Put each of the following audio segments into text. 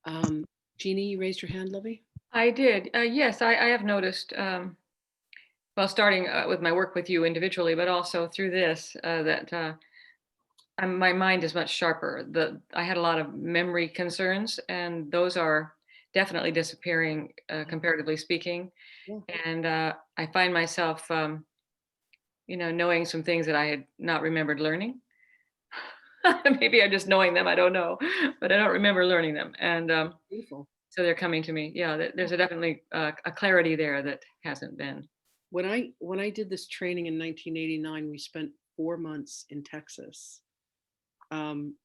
Jeannie, you raised your hand, lovey? I did. Yes, I have noticed, well, starting with my work with you individually, but also through this, that my mind is much sharper. I had a lot of memory concerns, and those are definitely disappearing, comparatively speaking. Yeah. And I find myself, knowing some things that I had not remembered learning. Maybe I'm just knowing them. I don't know, but I don't remember learning them. And Beautiful. so they're coming to me. Yeah, there's a definitely a clarity there that hasn't been. When I did this training in 1989, we spent 4 months in Texas.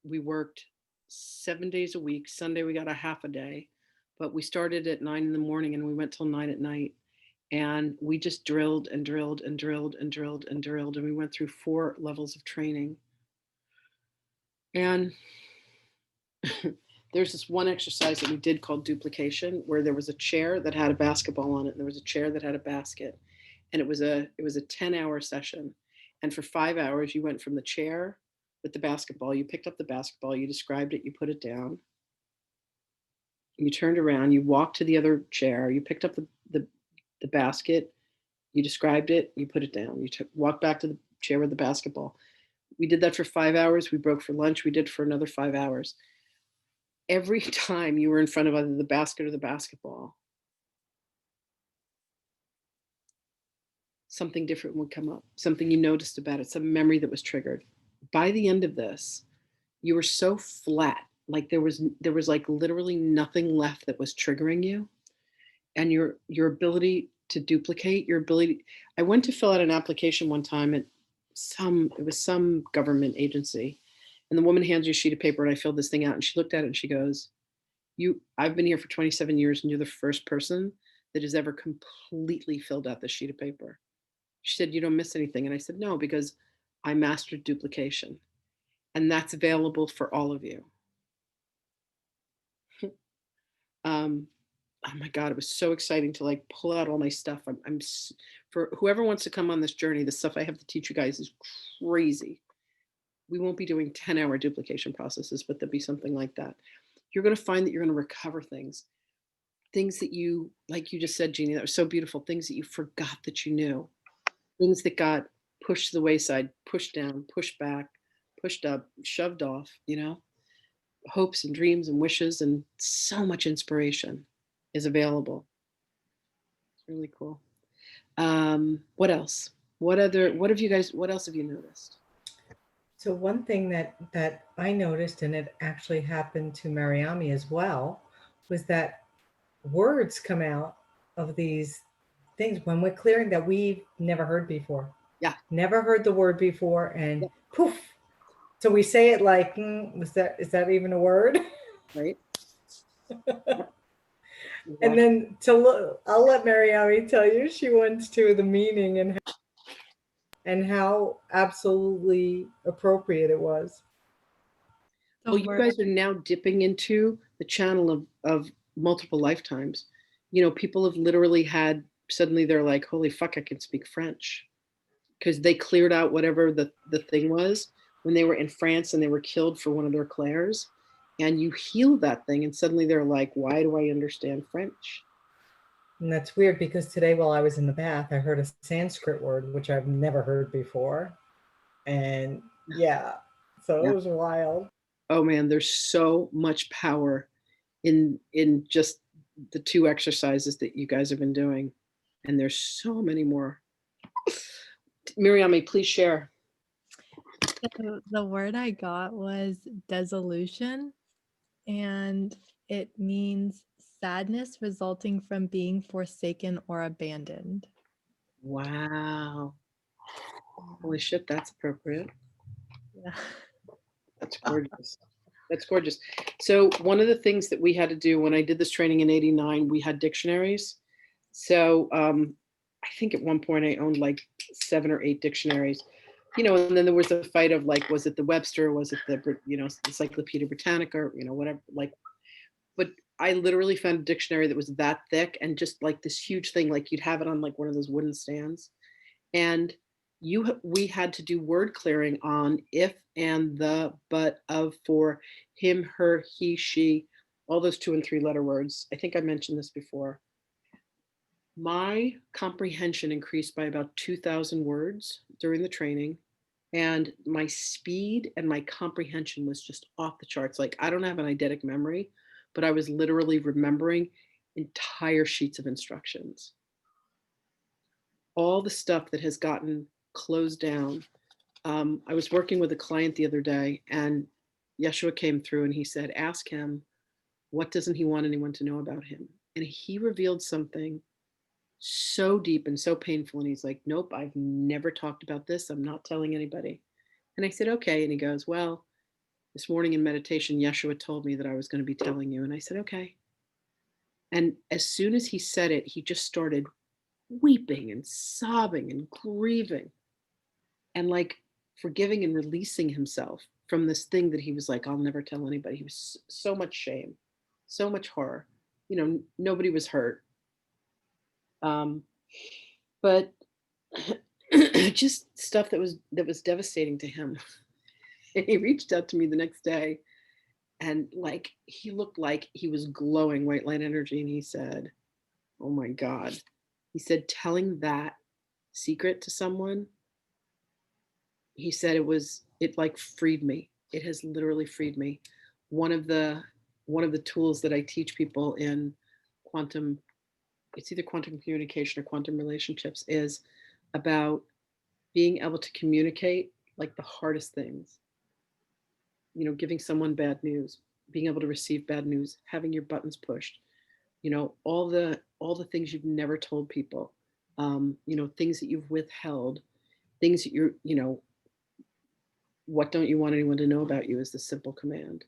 We worked 7 days a week. Sunday we got a half a day, but we started at 9 in the morning and we went till 9 at night. And we just drilled and drilled and drilled and drilled and drilled. And we went through 4 levels of training. And there's this one exercise that we did called duplication, where there was a chair that had a basketball on it, and there was a chair that had a basket, and it was a 10-hour session. And for 5 hours, you went from the chair with the basketball. You picked up the basketball, you described it, you put it down, you turned around, you walked to the other chair, you picked up the basket, you described it, you put it down, walked back to the chair with the basketball. We did that for 5 hours. We broke for lunch. We did for another 5 hours. Every time you were in front of either the basket or the basketball, something different would come up, something you noticed about it, some memory that was triggered. By the end of this, you were so flat, like there was like literally nothing left that was triggering you, and your ability to duplicate, your ability. I went to fill out an application one time at some government agency, and the woman hands you a sheet of paper, and I filled this thing out, and she looked at it and she goes, I've been here for 27 years, and you're the first person that has ever completely filled out this sheet of paper. She said, "You don't miss anything." And I said, "No, because I mastered duplication, and that's available for all of you." um, oh my God, it was so exciting to like pull out all my stuff. For whoever wants to come on this journey, the stuff I have to teach you guys is crazy. We won't be doing 10-hour duplication processes, but there'll be something like that. You're going to find that you're going to recover things that you, like you just said, Jeannie, that was so beautiful, things that you forgot that you knew, things that got pushed to the wayside, pushed down, pushed back, pushed up, shoved off, hopes and dreams and wishes, and so much inspiration is available. It's really cool. What else? What else have you noticed? So one thing that I noticed, and it actually happened to Mariami as well, was that words come out of these things when we're clearing that we've never heard before. Yeah. Never heard the word before, and Yeah. poof. So we say it like, is that even a word? Right. And then I'll let Mariami tell you. She went to the meaning and how absolutely appropriate it was. Well, you guys are now dipping into the channel of multiple lifetimes. People have literally had, suddenly they're like, holy fuck, I can speak French. Because they cleared out whatever the thing was when they were in France and they were killed for one of their clairs. And you heal that thing, and suddenly they're like, why do I understand French? And that's weird because today while I was in the bath, I heard a Sanskrit word, which I've never heard before. And yeah, so Yeah. it was wild. Oh man, there's so much power in just the 2 exercises that you guys have been doing. And there's so many more. Miriam, please share. So the word I got was dissolution, and it means sadness resulting from being forsaken or abandoned. Wow. Holy shit, that's appropriate. Yeah. That's gorgeous. That's gorgeous. So one of the things that we had to do when I did this training in 89, we had dictionaries. So I think at one point I owned like 7 or 8 dictionaries, and then there was a fight of like, was it the Webster? Was it the, Encyclopedia Britannica, whatever, like, but I literally found a dictionary that was that thick and just like this huge thing, like you'd have it on like one of those wooden stands. And we had to do word clearing on if, and, the, but, of, for, him, her, he, she, all those 2 and 3 letter words. I think I mentioned this before. My comprehension increased by about 2,000 words during the training, and my speed and my comprehension was just off the charts. Like, I don't have an eidetic memory, but I was literally remembering entire sheets of instructions. All the stuff that has gotten closed down. I was working with a client the other day, and Jeshua came through and he said, ask him, what doesn't he want anyone to know about him? And he revealed something so deep and so painful. And he's like, nope, I've never talked about this. I'm not telling anybody. And I said, okay. And he goes, well, this morning in meditation, Yeshua told me that I was going to be telling you. And I said, okay. And as soon as he said it, he just started weeping and sobbing and grieving and like forgiving and releasing himself from this thing that he was like, I'll never tell anybody. He was so much shame, so much horror. You know, nobody was hurt. But just stuff that was devastating to him. And he reached out to me the next day, and like he looked like he was glowing white light energy, and he said, oh my God. He said, telling that secret to someone, he said it like freed me. It has literally freed me. One of the tools that I teach people in quantum, it's either quantum communication or quantum relationships, is about being able to communicate like the hardest things. You know, giving someone bad news, being able to receive bad news, having your buttons pushed, you know, all the things you've never told people, you know, things that you've withheld, things that you're, you know, what don't you want anyone to know about you is the simple command.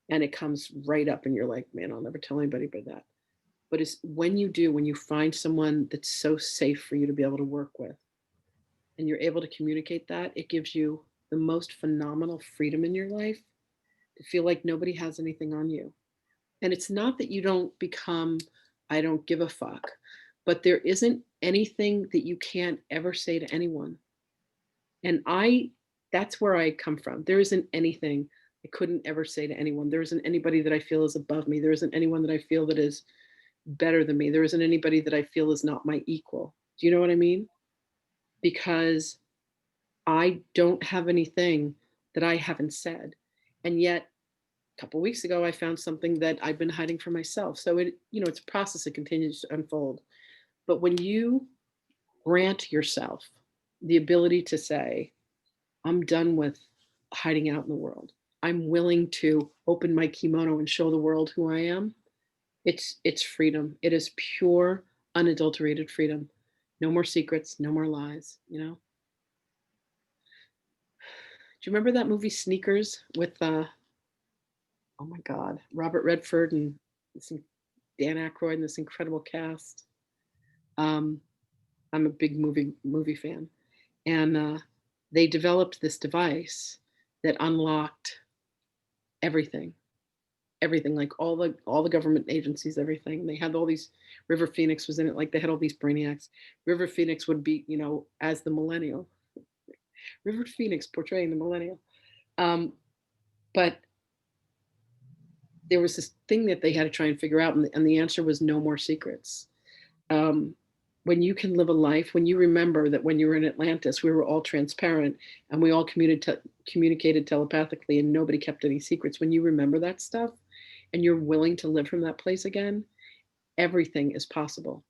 And it comes right up and you're like, man, I'll never tell anybody about that. But it's when you do, when you find someone that's so safe for you to be able to work with, and you're able to communicate that, it gives you the most phenomenal freedom in your life to feel like nobody has anything on you. And it's not that you don't become, I don't give a fuck, but there isn't anything that you can't ever say to anyone. And that's where I come from. There isn't anything I couldn't ever say to anyone. There isn't anybody that I feel is above me. There isn't anyone that I feel that is better than me. There isn't anybody that I feel is not my equal. Do you know what I mean? Because I don't have anything that I haven't said. And yet a couple of weeks ago, I found something that I've been hiding from myself. So it, you know, it's a process that continues to unfold. But when you grant yourself the ability to say, I'm done with hiding out in the world. I'm willing to open my kimono and show the world who I am. It's freedom. It is pure, unadulterated freedom. No more secrets, no more lies, you know? Do you remember that movie Sneakers with oh my God, Robert Redford and Dan Aykroyd and this incredible cast? Um, I'm a big movie fan, and they developed this device that unlocked everything, everything, like all the government agencies, everything. They had all these. River Phoenix was in it, like they had all these brainiacs. River Phoenix would be, you know, as the millennial. River Phoenix portraying the millennial. But there was this thing that they had to try and figure out, and the answer was no more secrets. Um, when you can live a life, when you remember that when you were in Atlantis, we were all transparent and we all communicated telepathically and nobody kept any secrets. When you remember that stuff and you're willing to live from that place again, everything is possible.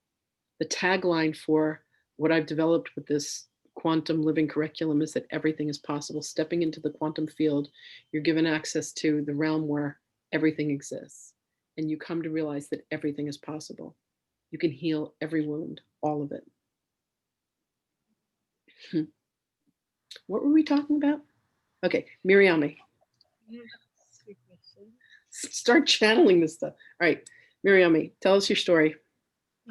The tagline for what I've developed with this quantum living curriculum is that everything is possible. Stepping into the quantum field, you're given access to the realm where everything exists. And you come to realize that everything is possible. You can heal every wound, all of it. What were we talking about? Okay, Miriami. Start channeling this stuff. All right, Miriami, tell us your story.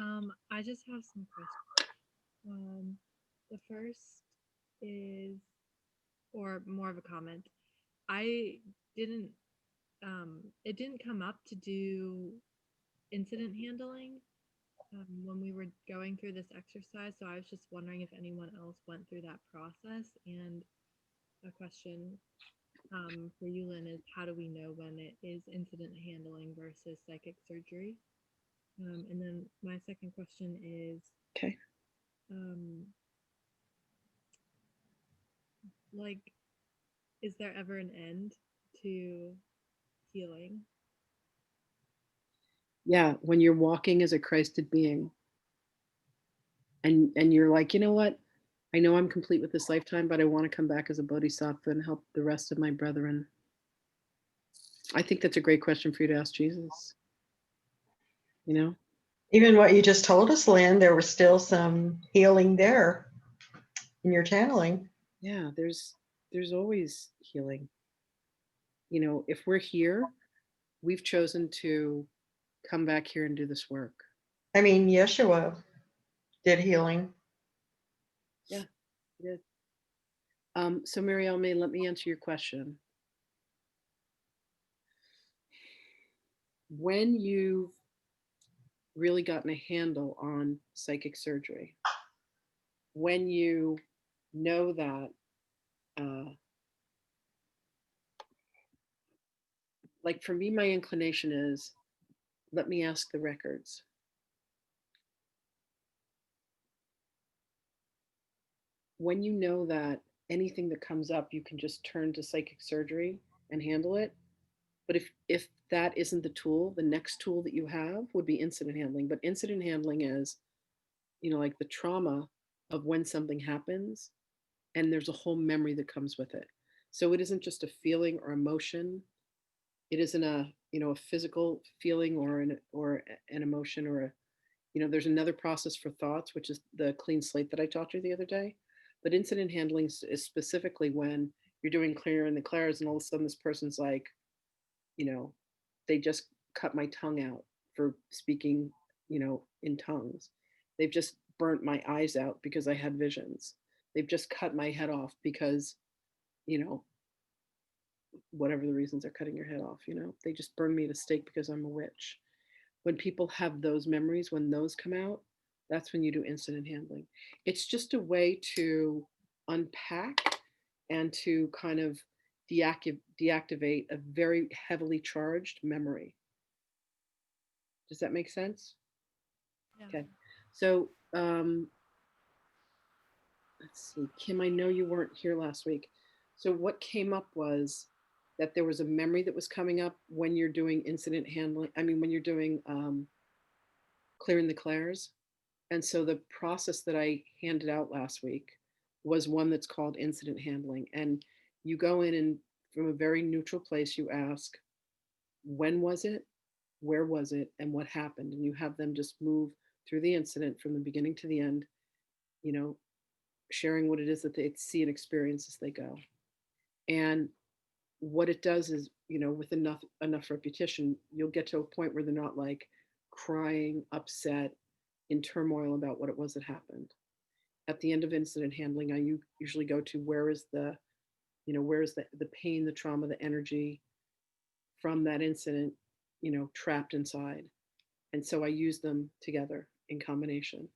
I just have some questions. The first is, or more of a comment. I didn't, it didn't come up to do incident handling when we were going through this exercise. So I was just wondering if anyone else went through that process. And a question for you, Lynn, is how do we know when it is incident handling versus versus psychic surgery? And then my second question is, Okay. like, is there ever an end to healing? Yeah, when you're walking as a Christed being and you're like, you know what? I know I'm complete with this lifetime, but I want to come back as a bodhisattva and help the rest of my brethren. I think that's a great question for you to ask Jesus. You know? Even what you just told us, Lynn, there was still some healing there in your channeling. Yeah, there's always healing. You know, if we're here, we've chosen to come back here and do this work. I mean, Yeshua did healing. Yeah, it is. So Mary Elmay, let me answer your question. When you've really gotten a handle on psychic surgery, when you know that, like for me, my inclination is, let me ask the records. When you know that anything that comes up, you can just turn to psychic surgery and handle it. But if that isn't the tool, the next tool that you have would be incident handling. But incident handling is, you know, like the trauma of when something happens, and there's a whole memory that comes with it. So it isn't just a feeling or emotion. It isn't a, you know, a physical feeling or an emotion or a, you know, there's another process for thoughts, which is the clean slate that I taught you the other day. But incident handling is specifically when you're doing clear and the clairs, and all of a sudden this person's like, you know, they just cut my tongue out for speaking, you know, in tongues. They've just burnt my eyes out because I had visions. They've just cut my head off because, you know, whatever the reasons they're cutting your head off, you know, they just burned me at a stake because I'm a witch. When people have those memories, when those come out, that's when you do incident handling. It's just a way to unpack and to kind of deactivate a very heavily charged memory. Does that make sense? Yeah. Okay. So let's see, Kim, I know you weren't here last week. So what came up was that there was a memory that was coming up when you're doing incident handling. I mean, when you're doing clearing the clairs. And so the process that I handed out last week was one that's called incident handling. And you go in and from a very neutral place, you ask, when was it? Where was it? And what happened? And you have them just move through the incident from the beginning to the end, you know, sharing what it is that they see and experience as they go. And what it does is, you know, with enough repetition, you'll get to a point where they're not like crying, upset, in turmoil about what it was that happened. At the end of incident handling, I usually go to where is the, you know, where is the pain, the trauma, the energy from that incident, you know, trapped inside. And so I use them together in combination.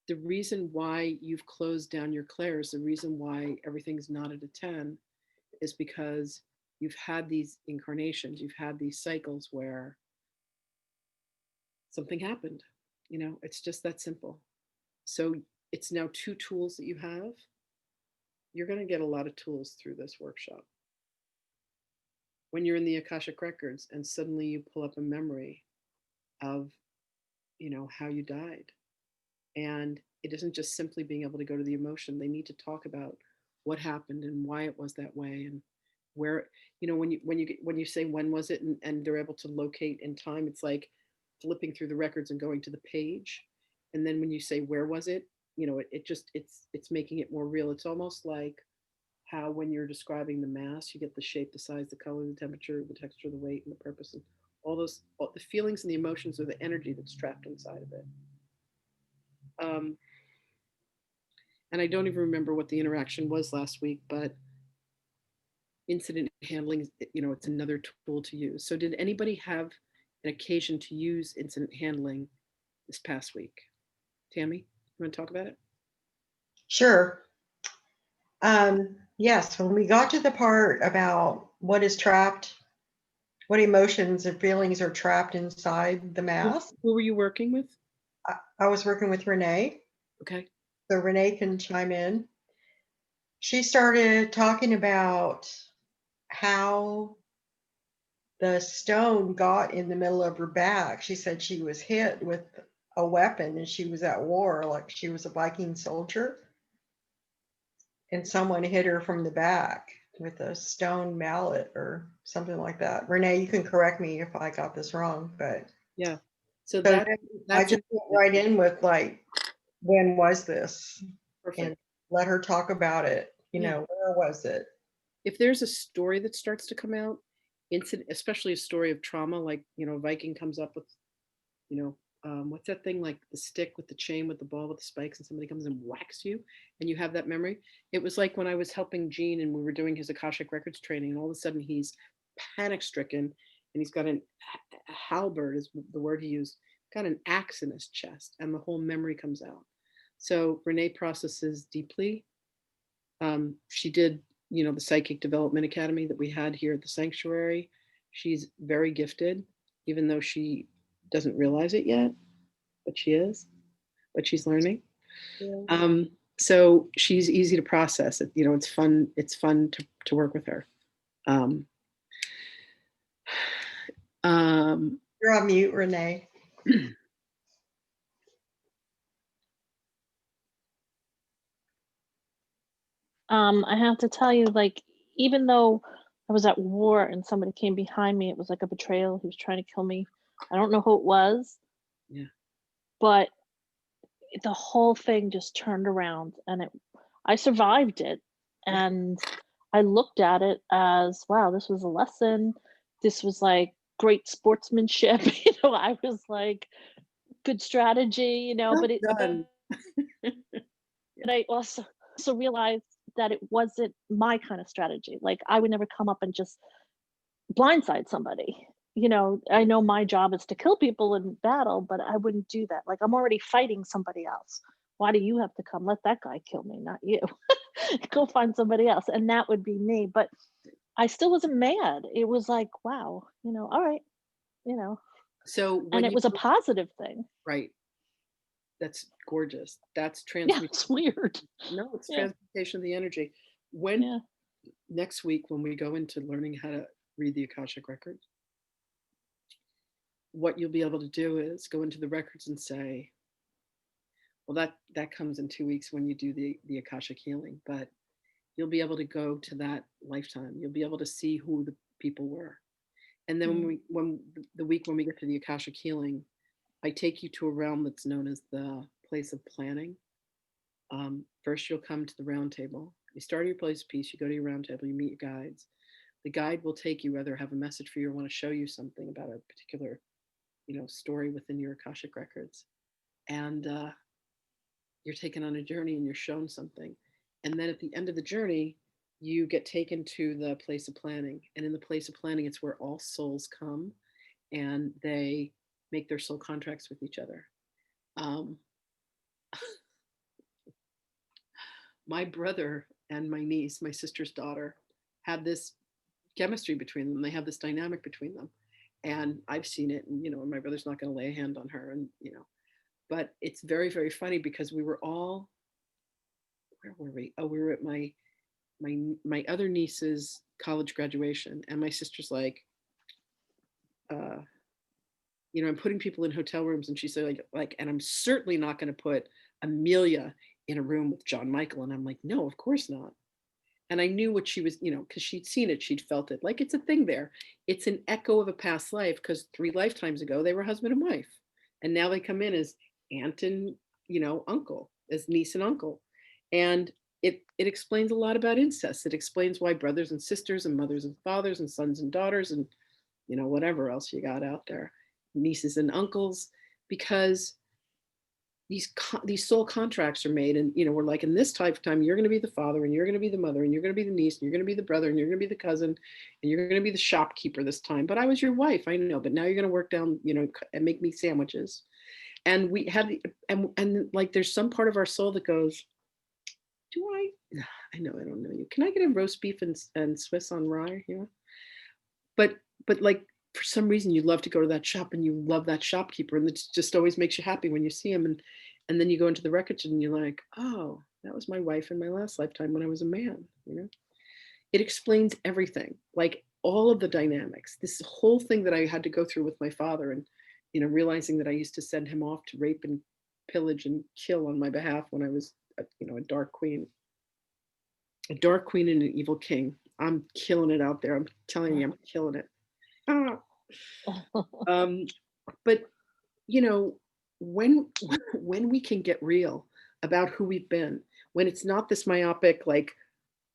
The reason why you've closed down your clairs, the reason why everything's not at a 10 is because you've had these incarnations, you've had these cycles where something happened. You know, it's just that simple. So it's now 2 tools that you have. You're going to get a lot of tools through this workshop. When you're in the Akashic Records and suddenly you pull up a memory of, you know, how you died. And it isn't just simply being able to go to the emotion. They need to talk about what happened and why it was that way and where, you know, when you say when was it, and they're able to locate in time, it's like flipping through the records and going to the page. And then when you say where was it, you know, it's making it more real. It's almost like how when you're describing the mass, you get the shape, the size, the color, the temperature, the texture, the weight, and the purpose, and all the feelings and the emotions or the energy that's trapped inside of it. And I don't even remember what the interaction was last week, but incident handling, you know, it's another tool to use. So did anybody have an occasion to use incident handling this past week? Tammy, you want to talk about it? Sure. Yes, when we got to the part about what is trapped what emotions and feelings are trapped inside the mask. Who were you working with? I was working with Renee, Okay. so Renee can chime in. She started talking about how the stone got in the middle of her back. She said she was hit with a weapon and she was at war, like she was a Viking soldier. And someone hit her from the back with a stone mallet or something like that. Renee, you can correct me if I got this wrong, but Yeah. So so that then I that's just went right in with like, when was this? perfect. And let her talk about it. You Yeah. know, where was it? If there's a story that starts to come out, incident, especially a story of trauma, like, a Viking comes up with, what's that thing, like the stick with the chain with the ball with the spikes, and somebody comes and whacks you, and you have that memory. It was like when I was helping Gene and we were doing his Akashic Records training, and all of a sudden he's panic stricken, and he's got a halberd is the word he used, got an axe in his chest, and the whole memory comes out. So Renee processes deeply. She did, the Psychic Development Academy that we had here at the sanctuary. She's very gifted, even though she doesn't realize it yet, but she is, but she's learning. Yeah. So she's easy to process. It's fun. It's fun to work with her. Um, um, You're on mute, Renee. I have to tell you, like, even though I was at war and somebody came behind me, it was like a betrayal. He was trying to kill me. I don't know who it was. Yeah. But the whole thing just turned around, and I survived it. And I looked at it as, wow, this was a lesson. This was like great sportsmanship. I was like, good strategy, but Done. but I also realized that it wasn't my kind of strategy. Like, I would never come up and just blindside somebody. I know my job is to kill people in battle, but I wouldn't do that. Like, I'm already fighting somebody else. Why do you have to come? Let that guy kill me, not you. Go find somebody else. And that would be me. But I still wasn't mad. It was like, wow, all right, So and when it you was a positive thing. right, that's gorgeous. That's Yeah, it's weird. No, it's Yeah. transmutation of the energy. When Yeah. next week, when we go into learning how to read the Akashic records, what you'll be able to do is go into the records and say, well, that comes in 2 weeks when you do the Akashic healing, but you'll be able to go to that lifetime. You'll be able to see who the people were. And then when the week when we get to the Akashic healing, I take you to a realm that's known as the place of planning. First, you'll come to the round table. You start at your place of peace, you go to your round table, you meet your guides. The guide will take you, whether have a message for you or want to show you something about a particular, story within your Akashic records. And you're taken on a journey and you're shown something. And then at the end of the journey, you get taken to the place of planning. And in the place of planning, it's where all souls come and they make their soul contracts with each other. My brother and my niece, my sister's daughter, have this chemistry between them. They have this dynamic between them. And I've seen it, and my brother's not going to lay a hand on her, and but it's very, very funny because we were all, where were we? Oh, we were at my other niece's college graduation, and my sister's like, I'm putting people in hotel rooms, and she said and I'm certainly not going to put Amelia in a room with John Michael, and I'm like, no, of course not. And I knew what she was, because she'd seen it, she'd felt it. Like, it's a thing there. It's an echo of a past life, because 3 lifetimes ago they were husband and wife, and now they come in as aunt and uncle, as niece and uncle, and it explains a lot about incest. It explains why brothers and sisters and mothers and fathers and sons and daughters and whatever else you got out there, nieces and uncles, because these soul contracts are made, and we're like, in this lifetime you're going to be the father, and you're going to be the mother, and you're going to be the niece, and you're going to be the brother, and you're going to be the cousin, and you're going to be the shopkeeper this time. But I was your wife, I know, but now you're going to work down, and make me sandwiches. And we had and like, there's some part of our soul that goes, I know I don't know you, can I get a roast beef and Swiss on rye? But like, for some reason you love to go to that shop and you love that shopkeeper, and it just always makes you happy when you see him. And then you go into the records and you're like, oh, that was my wife in my last lifetime when I was a man, you know? It explains everything, like all of the dynamics. This whole thing that I had to go through with my father, and realizing that I used to send him off to rape and pillage and kill on my behalf when I was, a dark queen and an evil king. I'm killing it out there. I'm telling you, I'm killing it. Ah. But when when we can get real about who we've been, when it's not this myopic, like,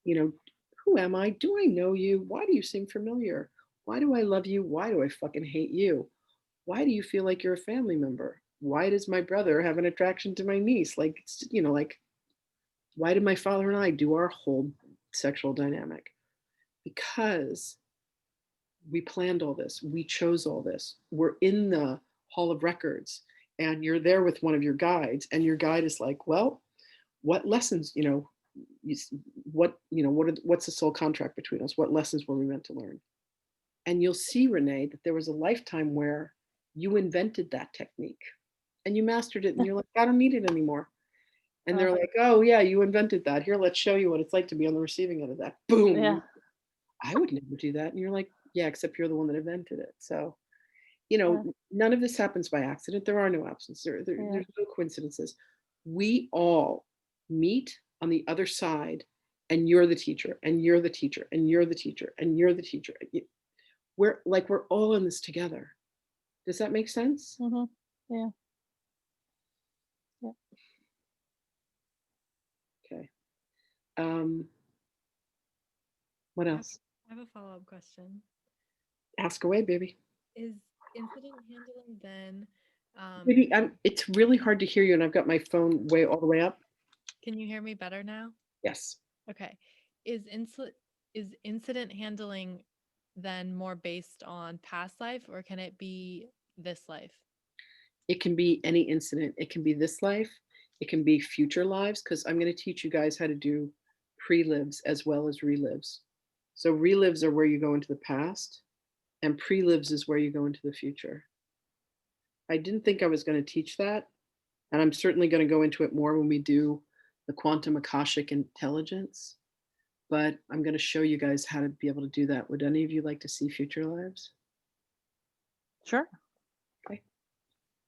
who am I? Do I know you? Why do you seem familiar? Why do I love you? Why do I fucking hate you? Why do you feel like you're a family member? Why does my brother have an attraction to my niece? Like, like, why did my father and I do our whole sexual dynamic? Because we planned all this. We chose all this. We're in the Hall of Records, and you're there with one of your guides, and your guide is like, well, what lessons, what's the soul contract between us? What lessons were we meant to learn? And you'll see, Renee, that there was a lifetime where you invented that technique and you mastered it, and you're like, I don't need it anymore. And they're like, oh yeah, you invented that. Here, let's show you what it's like to be on the receiving end of that. Boom. Yeah. I would never do that. And you're like, yeah, except you're the one that invented it. So, Yeah. none of this happens by accident. There are no accidents. There's no coincidences. We all meet on the other side, and you're the teacher, and you're the teacher, and you're the teacher, and you're the teacher. We're all in this together. Does that make sense? Mm-hmm. Yeah. Yeah. Okay. What else? I have a follow-up question. Ask away, baby. Is incident handling then Baby, it's really hard to hear you, and I've got my phone all the way up. can you hear me better now? Yes. Okay. Is incident handling then more based on past life, or can it be this life? It can be any incident. It can be this life. It can be future lives, because I'm going to teach you guys how to do pre-lives as well as relives. So relives are where you go into the past, and pre-lives is where you go into the future. I didn't think I was going to teach that, and I'm certainly going to go into it more when we do the quantum akashic intelligence, but I'm going to show you guys how to be able to do that. Would any of you like to see future lives? Sure. Okay.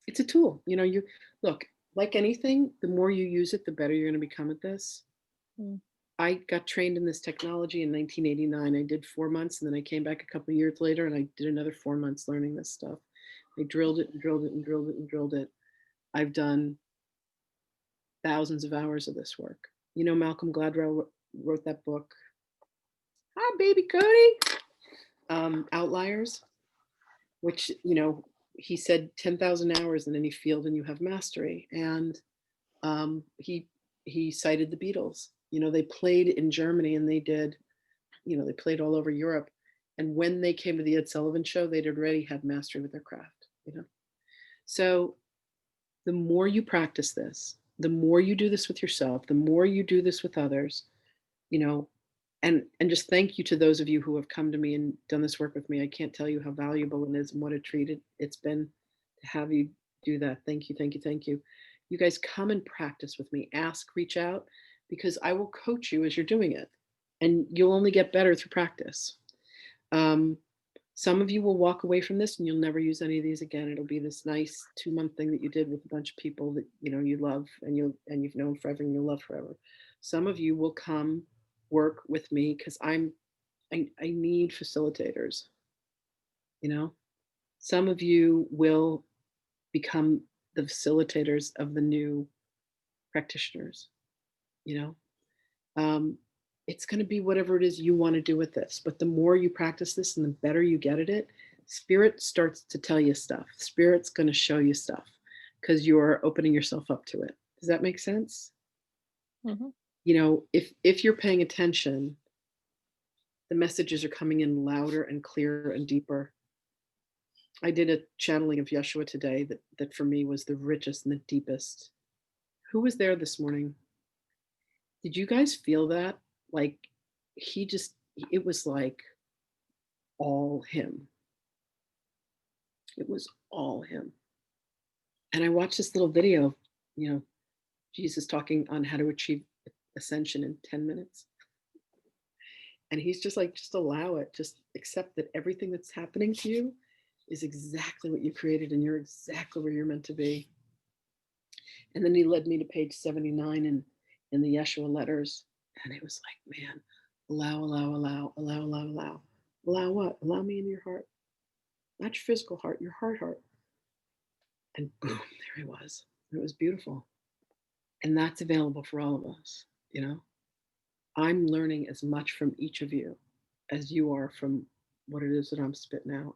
It's a tool. You look, like anything, the more you use it, the better you're going to become at this. Mm. I got trained in this technology in 1989. I did 4 months, and then I came back a couple of years later and I did another 4 months learning this stuff. I drilled it and drilled it and drilled it and drilled it. I've done thousands of hours of this work. Malcolm Gladwell wrote that book. Hi, baby Cody. Outliers, which, he said 10,000 hours in any field and you have mastery. And he cited the Beatles. They played in Germany, and they did, they played all over Europe. And when they came to the Ed Sullivan Show, they'd already had mastery with their craft, So the more you practice this, the more you do this with yourself, the more you do this with others, and just thank you to those of you who have come to me and done this work with me. I can't tell you how valuable it is and what a treat it's been to have you do that. Thank you, thank you, thank you. You guys come and practice with me. Ask, reach out, because I will coach you as you're doing it, and you'll only get better through practice. Some of you will walk away from this and you'll never use any of these again. It'll be this nice 2-month thing that you did with a bunch of people that you love and you've known forever and you'll love forever. Some of you will come work with me because I need facilitators. Some of you will become the facilitators of the new practitioners. It's going to be whatever it is you want to do with this. But the more you practice this and the better you get at it, spirit starts to tell you stuff. Spirit's going to show you stuff because you're opening yourself up to it. Does that make sense? Mm-hmm. If you're paying attention, the messages are coming in louder and clearer and deeper. I did a channeling of Jeshua today that for me was the richest and the deepest. Who was there this morning? Did you guys feel that? Like it was like all him. It was all him. And I watched this little video, you know, Jesus talking on how to achieve ascension in 10 minutes. And he's just like, just allow it, just accept that everything that's happening to you is exactly what you created and you're exactly where you're meant to be. And then he led me to page 79 in the Yeshua letters. And it was like, man, allow, allow, allow, allow, allow, allow. Allow what? Allow me in your heart. Not your physical heart, your heart. And boom, there he was. It was beautiful. And that's available for all of us, you know. I'm learning as much from each of you as you are from what it is that I'm spitting out.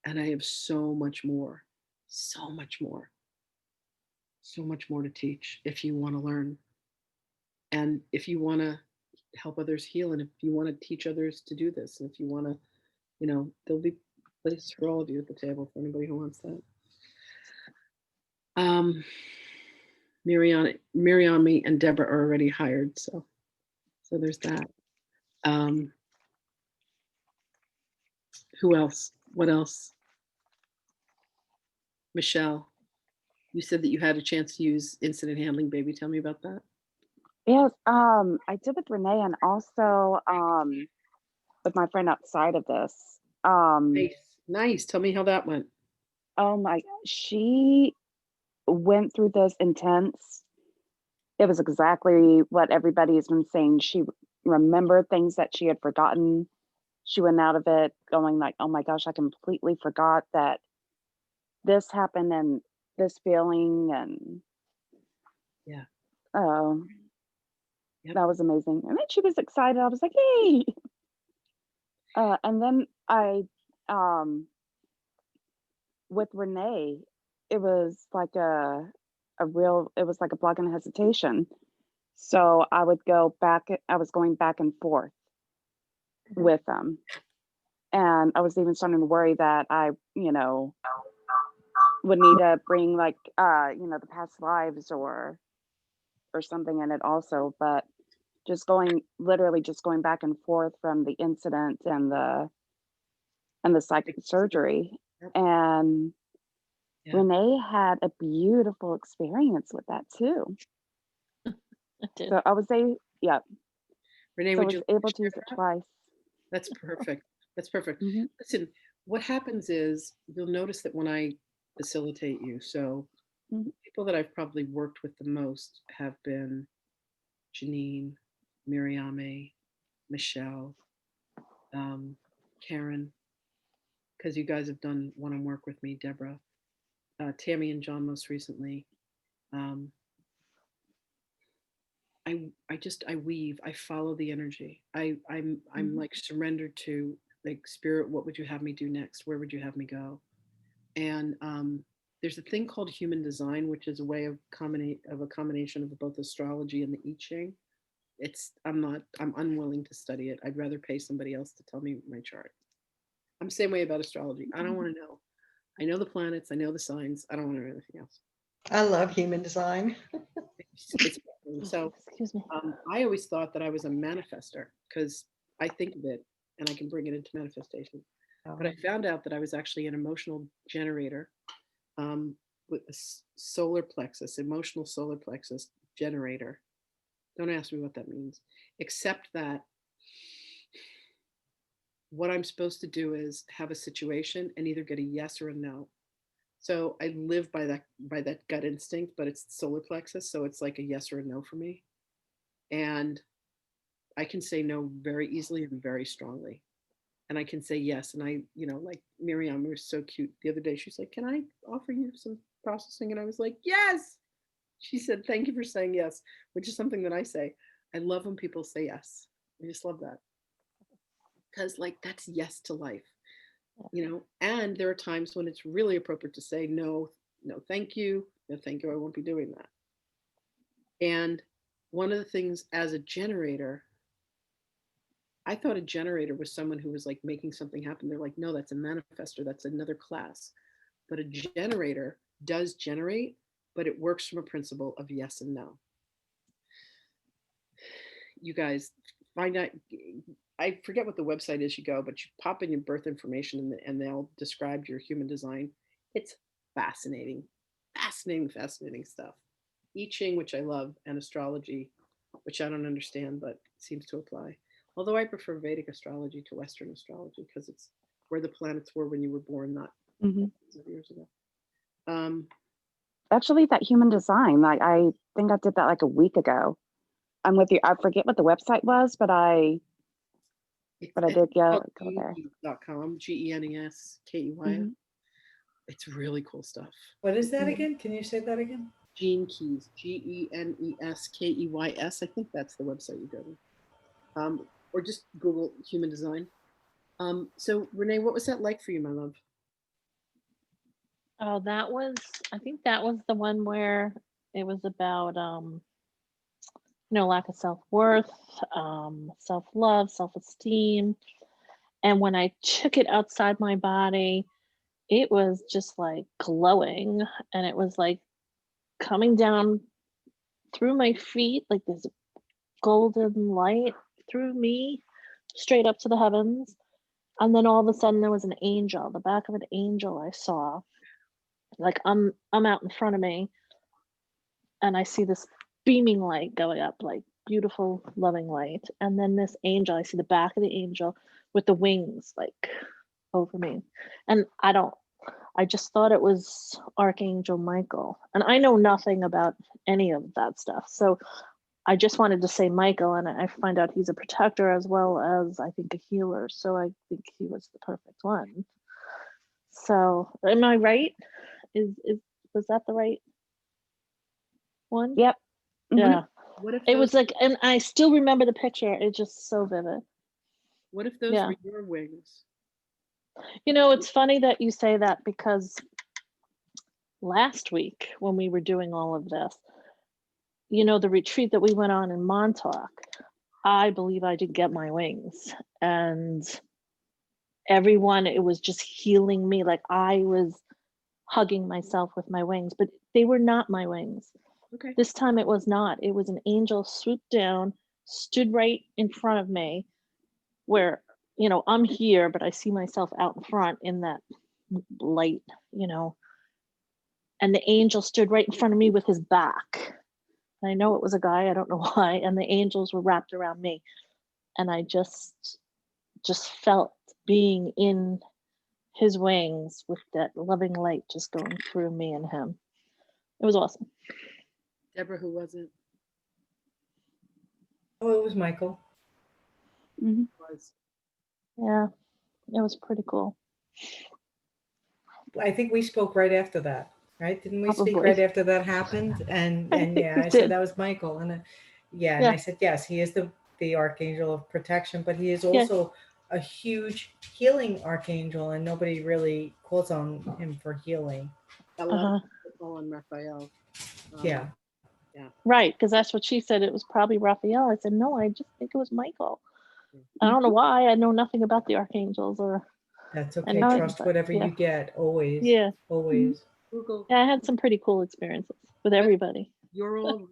And I have so much more, so much more, so much more to teach if you want to learn. And if you want to help others heal, and if you want to teach others to do this, and if you want to, you know, there'll be place for all of you at the table for anybody who wants that. Miriam and Deborah are already hired, so there's that. Who else? What else? Michelle, you said that you had a chance to use incident handling, baby. Tell me about that. Yes, I did with Renee and also with my friend outside of this. Nice. Tell me how that went. Oh my, she went through this intense. It was exactly what everybody has been saying. She remembered things that she had forgotten. She went out of it going like, oh my gosh, I completely forgot that this happened and this feeling, and yeah. Yep. That was amazing. And then she was excited. I was like, hey. And then I with Renee, it was like a block and hesitation. So I would go back, I was going back and forth with them. And I was even starting to worry that I, you know, would need to bring like, you know, the past lives or something in it also. But literally just going back and forth from the incident and the psychic surgery. Yep. And Yeah. Renee had a beautiful experience with that too. So I would say, yeah. Renee, so would I was you able to use it twice. That's perfect. That's perfect. Mm-hmm. Listen, what happens is you'll notice that when I facilitate you, so mm-hmm. people that I've probably worked with the most have been Janine, Miriam, Michelle, Karen, because you guys have done one-on work with me, Deborah, Tammy and John most recently. I weave, I follow the energy. I'm Mm-hmm. like surrendered to like spirit, what would you have me do next? Where would you have me go? And there's a thing called human design, which is a way of a combination of both astrology and the I Ching. I'm unwilling to study it. I'd rather pay somebody else to tell me my chart. I'm the same way about astrology. I don't want to know. I know the planets, I know the signs. I don't want to know anything else. I love human design. So excuse me. I always thought that I was a manifester because I think of it and I can bring it into manifestation. But I found out that I was actually an emotional generator with a solar plexus, emotional solar plexus generator. Don't ask me what that means, except that what I'm supposed to do is have a situation and either get a yes or a no. So I live by that gut instinct, but it's solar plexus, so it's like a yes or a no for me. And I can say no very easily and very strongly. And I can say yes. And I, you know, like Miriam was so cute the other day. She's like, can I offer you some processing? And I was like, yes. She said, thank you for saying yes, which is something that I say. I love when people say yes. I just love that. Because like that's yes to life, you know, and there are times when it's really appropriate to say no, thank you. No, thank you. I won't be doing that. And one of the things as a generator, I thought a generator was someone who was like making something happen. They're like, no, that's a manifestor. That's another class. But a generator does generate, but it works from a principle of yes and no. You guys find out. I forget what the website is you go, but you pop in your birth information and they'll describe your human design. It's fascinating, fascinating stuff. I Ching, which I love, and astrology, which I don't understand, but seems to apply. Although I prefer Vedic astrology to Western astrology because it's where the planets were when you were born, not Hmm. thousands of years ago. Um, Actually, that human design, like I think I did that like a week ago. I'm with you. I forget what the website was, but I it's did go there. genekeys.com, GENESKEYS. Hmm. It's really cool stuff. What is that again? Can you say that again? Gene Keys, GENESKEYS. I think that's the website you go to. Or just Google human design. So Renee, what was that like for you, my love? Oh, I think that was the one where it was about, lack of self-worth, self-love, self-esteem. And when I took it outside my body, it was just like glowing, and it was like coming down through my feet, like this golden light through me straight up to the heavens. And then all of a sudden there was an angel, the back of an angel I saw. Like I'm out in front of me, and I see this beaming light going up, like beautiful, loving light. And then this angel, I see the back of the angel with the wings like over me. And I just thought it was Archangel Michael. And I know nothing about any of that stuff. So I just wanted to say Michael, and I find out he's a protector as well as, I think, a healer. So I think he was the perfect one. So am I right? Was that the right one? Yep. Mhm. Yeah. What if It those, was like, and I still remember the picture. It's just so vivid. what if those Yeah. were your wings? It's funny that you say that, because last week when we were doing all of this, the retreat that we went on in Montauk, I believe I did get my wings, and everyone, it was just healing me. Like I was hugging myself with my wings, but they were not my wings. Okay. This time it was not. It was an angel swooped down, stood right in front of me, where, I'm here, but I see myself out in front in that light, and the angel stood right in front of me with his back. And I know it was a guy, I don't know why, and the angels were wrapped around me. And I just felt being in his wings with that loving light just going through me and him. It was awesome. Deborah, who was it? Oh, it was Michael. Mhm. Was Yeah, it was pretty cool. I think we spoke right after that, right? Didn't we speak Probably. right after that happened? And I think yeah, we I said did. that was Michael, and and Yeah. I said yes, he is the archangel of protection, but he is Yeah. also a huge healing archangel, and nobody really calls on him for healing. a lot of people call on Raphael. Yeah. Right, because that's what she said. It was probably Raphael. I said, no, I just think it was Michael. I don't know why. I know nothing about the archangels or That's okay. anything. Trust But whatever yeah. you get, always. Yeah. Always. Google. Yeah, I had some pretty cool experiences with everybody. You're all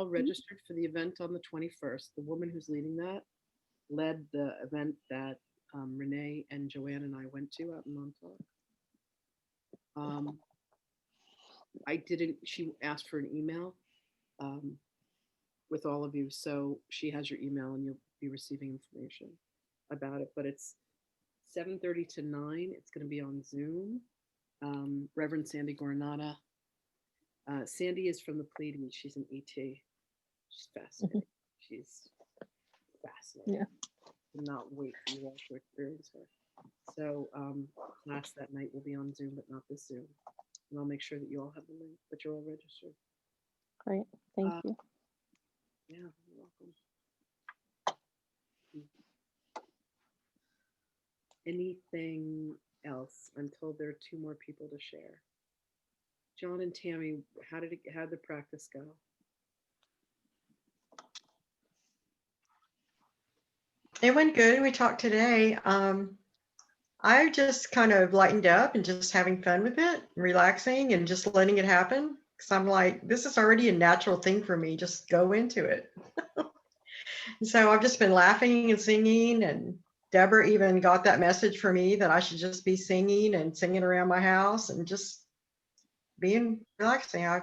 registered for the event on the 21st. The woman who's leading that led the event that Renee and Joanne and I went to out in Montauk. She asked for an email with all of you. So she has your email and you'll be receiving information about it. But it's 7:30 to 9. It's going to be on Zoom. Reverend Sandy Goranada. Sandy is from the Pleiades. She's an ET. She's fascinating. She's fascinating. Yeah. Cannot wait for you all to experience her. So class that night will be on Zoom, but not this Zoom. And I'll make sure that you all have the link, but you're all registered. Great. Thank you. Yeah, you're welcome. Anything else? I'm told there are 2 more people to share. John and Tammy, how'd the practice go? It went good. We talked today. I just kind of lightened up and just having fun with it, relaxing and just letting it happen. Because I'm like, this is already a natural thing for me. Just go into it. So I've just been laughing and singing and Deborah even got that message for me that I should just be singing and singing around my house and just being relaxing. I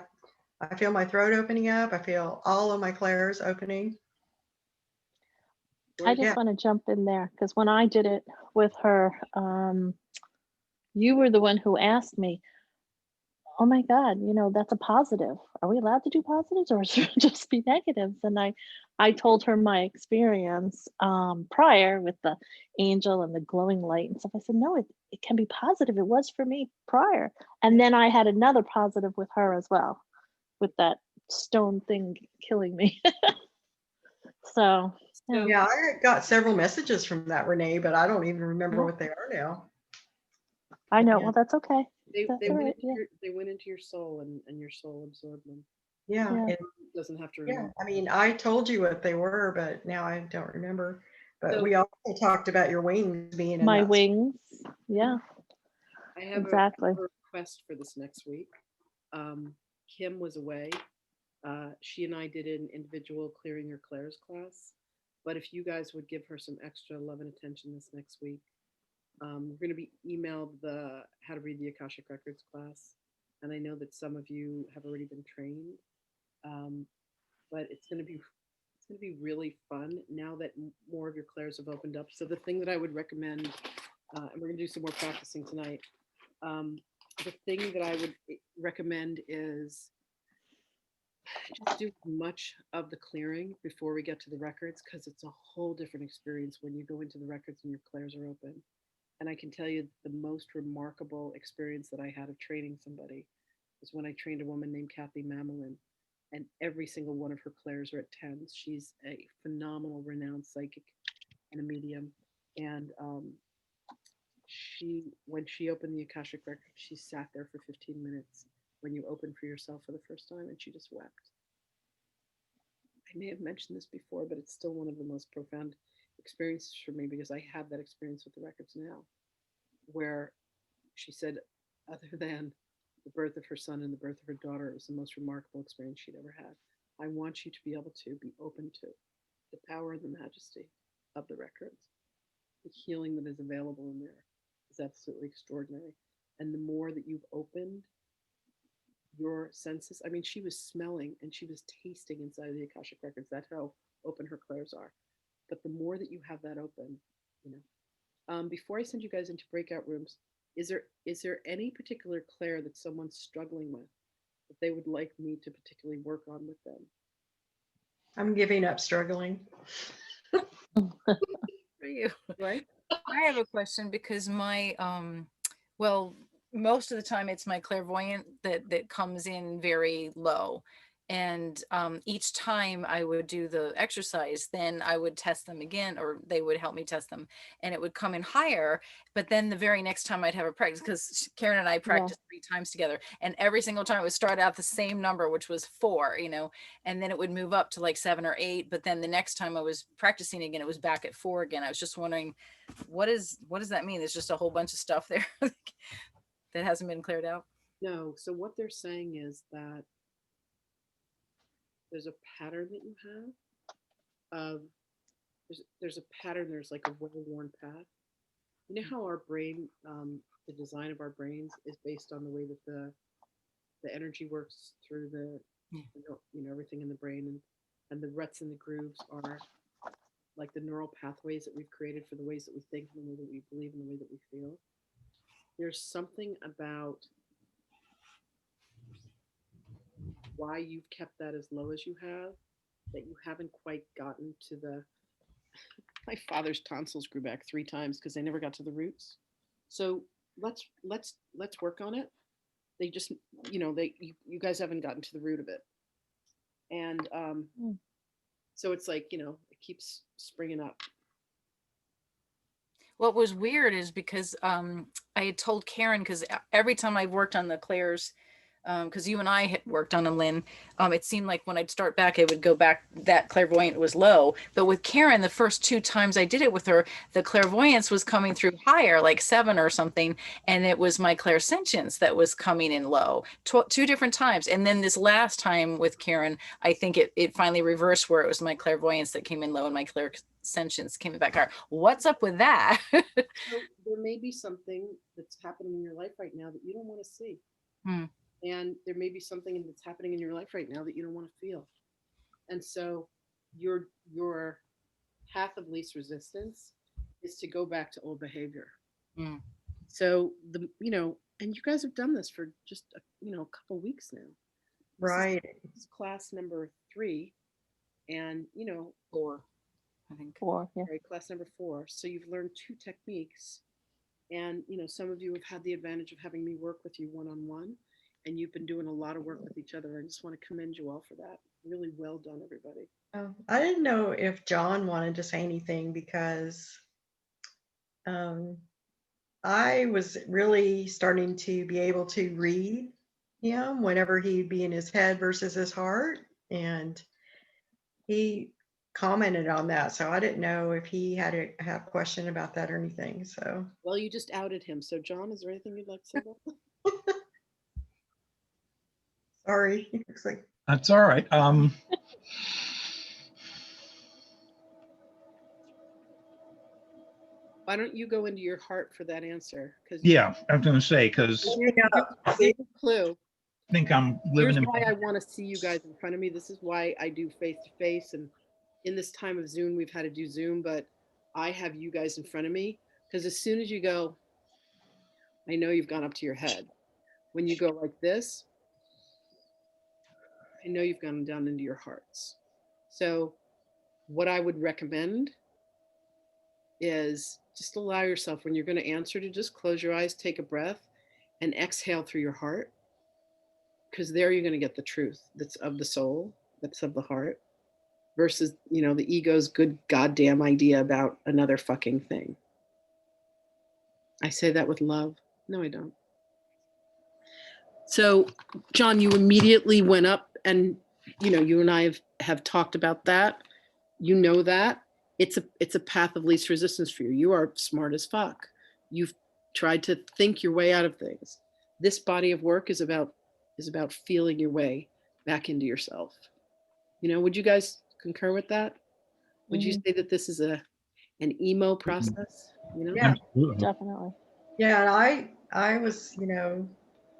feel my throat opening up. I feel all of my clairs opening. I just Yeah. want to jump in there because when I did it with her, you were the one who asked me, oh my God, that's a positive. Are we allowed to do positives or should it just be negatives? And I told her my experience prior with the angel and the glowing light and stuff. I said, no, it can be positive. It was for me prior. And then I had another positive with her as well, with that stone thing killing me. So, yeah. Yeah, I got several messages from that, Renee, but I don't even remember Yeah. what they are now. I know. Yeah. Well, that's okay. They That's went all right. into Yeah. they went into your soul and your soul absorbed them. Yeah. Yeah. And It doesn't have to yeah, remember. I mean, I told you what they were, but now I don't remember. But So- we also talked about your wings being in My that. wings. Yeah. I have Exactly. a request for this next week. Kim was away. She and I did an individual clearing your clairs class. But if you guys would give her some extra love and attention this next week, we're going to be emailed the How to Read the Akashic Records class. And I know that some of you have already been trained. But it's going to be really fun now that more of your clairs have opened up. So the thing that I would recommend, and we're going to do some more practicing tonight. The thing that I would recommend is just do much of the clearing before we get to the records, because it's a whole different experience when you go into the records and your clairs are open. And I can tell you the most remarkable experience that I had of training somebody was when I trained a woman named Kathy Mamelin, and every single one of her clairs are at 10s. She's a phenomenal, renowned psychic and a medium. And when she opened the Akashic record, she sat there for 15 minutes when you open for yourself for the first time, and she just wept. I may have mentioned this before, but it's still one of the most profound experiences for me, because I have that experience with the records now, where she said, other than the birth of her son and the birth of her daughter, it was the most remarkable experience she'd ever had. I want you to be able to be open to the power and the majesty of the records. The healing that is available in there is absolutely extraordinary. And the more that you've opened your senses, I mean, she was smelling and she was tasting inside of the Akashic records. That's how open her clairs are. But the more that you have that open, before I send you guys into breakout rooms, is there any particular clair that someone's struggling with that they would like me to particularly work on with them? I'm giving up struggling. For you. Right? I have a question because my well, most of the time it's my clairvoyant that comes in very low. And each time I would do the exercise, then I would test them again, or they would help me test them, and it would come in higher. But then the very next time I'd have a practice, because Karen and I practiced 3 times together, and every single time it would start out the same number, which was 4, and then it would move up to like 7 or 8. But then the next time I was practicing again, it was back at 4 again. I was just wondering, what does that mean? There's just a whole bunch of stuff there that hasn't been cleared out. No. So what they're saying is that there's a pattern that you have of there's a pattern. There's like a well-worn path. You know how our brain, the design of our brains is based on the way that the energy works through the everything in the brain, and the ruts and the grooves are like the neural pathways that we've created for the ways that we think and the way that we believe and the way that we feel. There's something about why you've kept that as low as you have, that you haven't quite gotten to the my father's tonsils grew back 3 times because they never got to the roots. So let's work on it. They just you guys haven't gotten to the root of it. And so it's like, it keeps springing up. What was weird is because I had told Karen, because every time I've worked on the clairs, because you and I had worked on them, Lynn, it seemed like when I'd start back, it would go back, that clairvoyant was low. But with Karen, the first 2 times I did it with her, the clairvoyance was coming through higher, like 7 or something. And it was my clairsentience that was coming in low 2 different times. And then this last time with Karen, I think it finally reversed, where it was my clairvoyance that came in low and my sentience came back. What's up with that? So there may be something that's happening in your life right now that you don't want to see. Hmm. And there may be something that's happening in your life right now that you don't want to feel. And so your path of least resistance is to go back to old behavior. Hmm. So and you guys have done this for just a couple weeks now. Right. This is class number 3, and 4, I think. 4, yeah. right, class number 4. So you've learned 2 techniques, and some of you have had the advantage of having me work with you one-on-one, and you've been doing a lot of work with each other. I just want to commend you all for that. Really well done, everybody. I didn't know if John wanted to say anything because I was really starting to be able to read him whenever he'd be in his head versus his heart. And he commented on that. So I didn't know if he had a question about that or anything. So, Well, you just outed him. So, John, is there anything you'd like to say about that? sorry. It's like, That's all right. Why don't you go into your heart for that answer? Because Yeah, I was going to say, because here's a clue. I think I'm living Here's in. why I want to see you guys in front of me. This is why I do face to face. And in this time of Zoom, we've had to do Zoom, but I have you guys in front of me. Because as soon as you go, I know you've gone up to your head. When you go like this, I know you've gone down into your hearts. So what I would recommend is just allow yourself, when you're going to answer, to just close your eyes, take a breath, and exhale through your heart. Because there you're going to get the truth that's of the soul, that's of the heart, versus, the ego's good goddamn idea about another fucking thing. I say that with love. No, I don't. So, John, you immediately went up, and, you and I have talked about that. You know that. It's a path of least resistance for you. You are smart as fuck. You've tried to think your way out of things. This body of work is about feeling your way back into yourself. Would you guys concur with that? Would you say that this is an emo process? yeah, Absolutely. Definitely. yeah. And I was,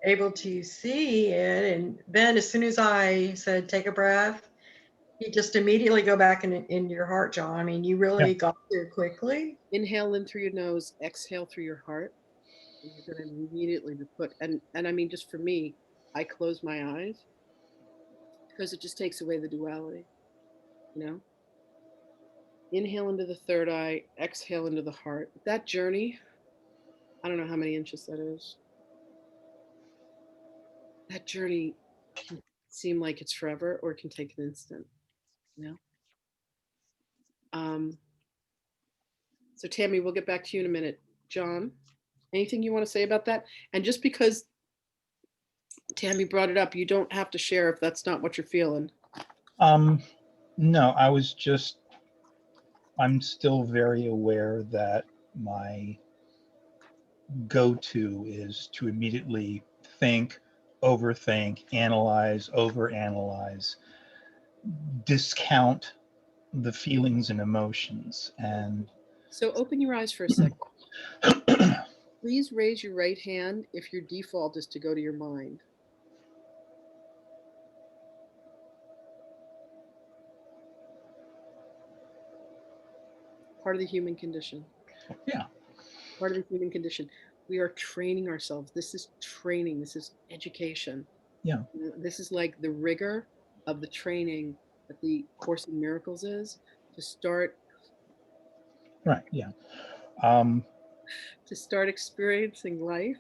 able to see it. And then as soon as I said, take a breath, you just immediately go back in your heart, John. I mean, you really got there quickly. Inhale in through your nose, exhale through your heart. And you're going to immediately be put, and I mean, just for me, I close my eyes because it just takes away the duality, Inhale into the third eye, exhale into the heart. That journey, I don't know how many inches that is. That journey can seem like it's forever, or it can take an instant, So Tammy, we'll get back to you in a minute. John, anything you want to say about that? And just because Tammy brought it up, you don't have to share if that's not what you're feeling. No, I'm still very aware that my go-to is to immediately think, overthink, analyze, overanalyze, discount the feelings and emotions. And So open your eyes for a second. Please raise your right hand if your default is to go to your mind. Part of the human condition. yeah, Part of the human condition. We are training ourselves. This is training. This is education. yeah, This is like the rigor of the training that the Course in Miracles is, to start right, yeah. Experiencing life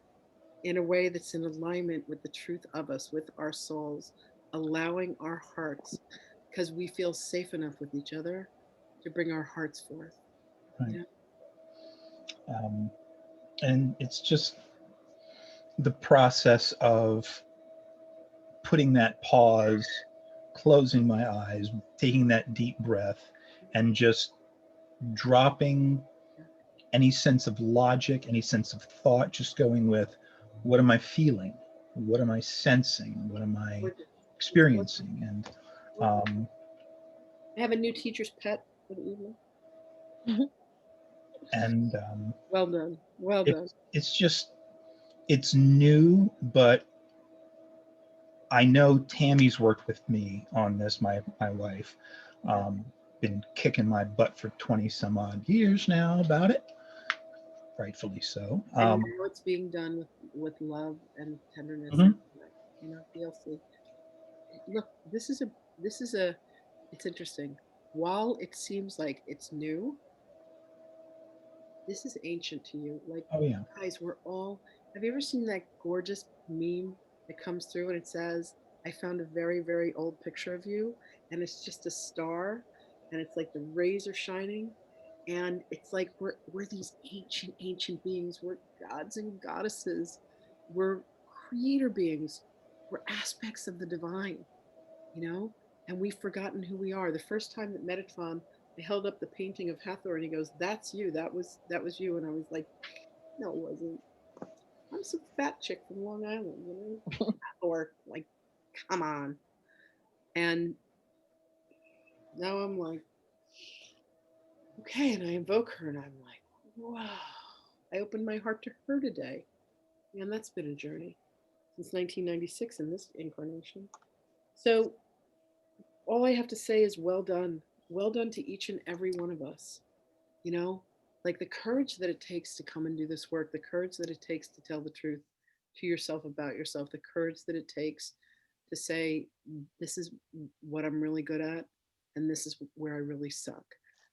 in a way that's in alignment with the truth of us, with our souls, allowing our hearts, because we feel safe enough with each other to bring our hearts forth. Right. And it's just the process of putting that pause, closing my eyes, taking that deep breath, and just dropping any sense of logic, any sense of thought, just going with, what am I feeling? What am I sensing? What am I experiencing? And I have a new teacher's pet for the evening. And Well done. Well done. it's just, it's new, but I know Tammy's worked with me on this, my wife. Been kicking my butt for 20 some odd years now about it, rightfully so. And now it's being done with love and tenderness. Mhm. DLC. Look, this is a, it's interesting. While it seems like it's new, this is ancient to you. Like, Oh yeah. guys, have you ever seen that gorgeous meme that comes through and it says, I found a very, very old picture of you, and it's just a star, and it's like the rays are shining, and it's like we're these ancient, ancient beings. We're gods and goddesses. We're creator beings. We're aspects of the divine, and we've forgotten who we are. The first time that Metatron, I held up the painting of Hathor, and he goes, "That's you. That was you." And I was like, "No, it wasn't. I'm some fat chick from Long Island, Hathor. Like, come on." And now I'm like, okay, and I invoke her, and I'm like, wow. I opened my heart to her today, and that's been a journey since 1996 in this incarnation. So all I have to say is well done. Well done to each and every one of us. You know, like the courage that it takes to come and do this work, the courage that it takes to tell the truth to yourself about yourself, the courage that it takes to say, this is what I'm really good at, and this is where I really suck.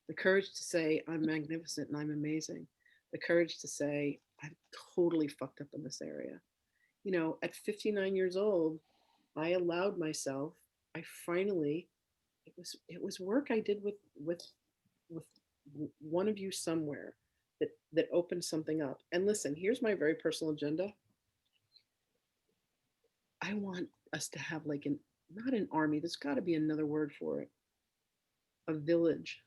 The courage to say, I'm magnificent and I'm amazing. The courage to say, I've totally fucked up in this area. At 59 years old, I allowed myself, I finally, it was work I did with one of you somewhere that opened something up. And listen, here's my very personal agenda. I want us to have like not an army, there's got to be another word for it, a village.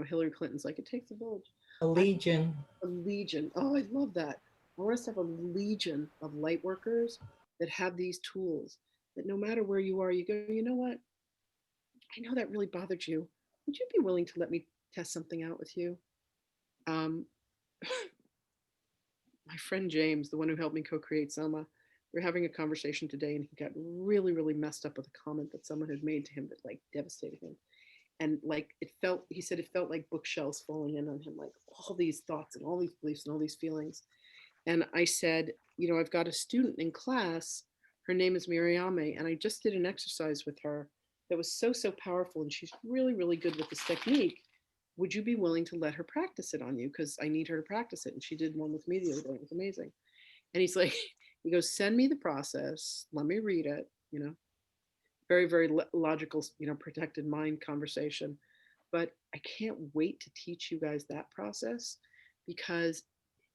Hillary Clinton's like, it takes a village. A legion. A legion. Oh, I love that. I want us to have a legion of light workers that have these tools, that no matter where you are, you go, you know what? I know that really bothered you. Would you be willing to let me test something out with you? Um, my friend James, the one who helped me co-create Selma, we were having a conversation today, and he got really, really messed up with a comment that someone had made to him that like devastated him. And like he said it felt like bookshelves falling in on him, like all these thoughts and all these beliefs and all these feelings. And I said, I've got a student in class. Her name is Miriame, and I just did an exercise with her that was so, so powerful. And she's really, really good with this technique. Would you be willing to let her practice it on you? Because I need her to practice it. And she did one with me the other day. It was amazing. And he's like, he goes, send me the process. Let me read it. Very, very logical, protected mind conversation. But I can't wait to teach you guys that process, because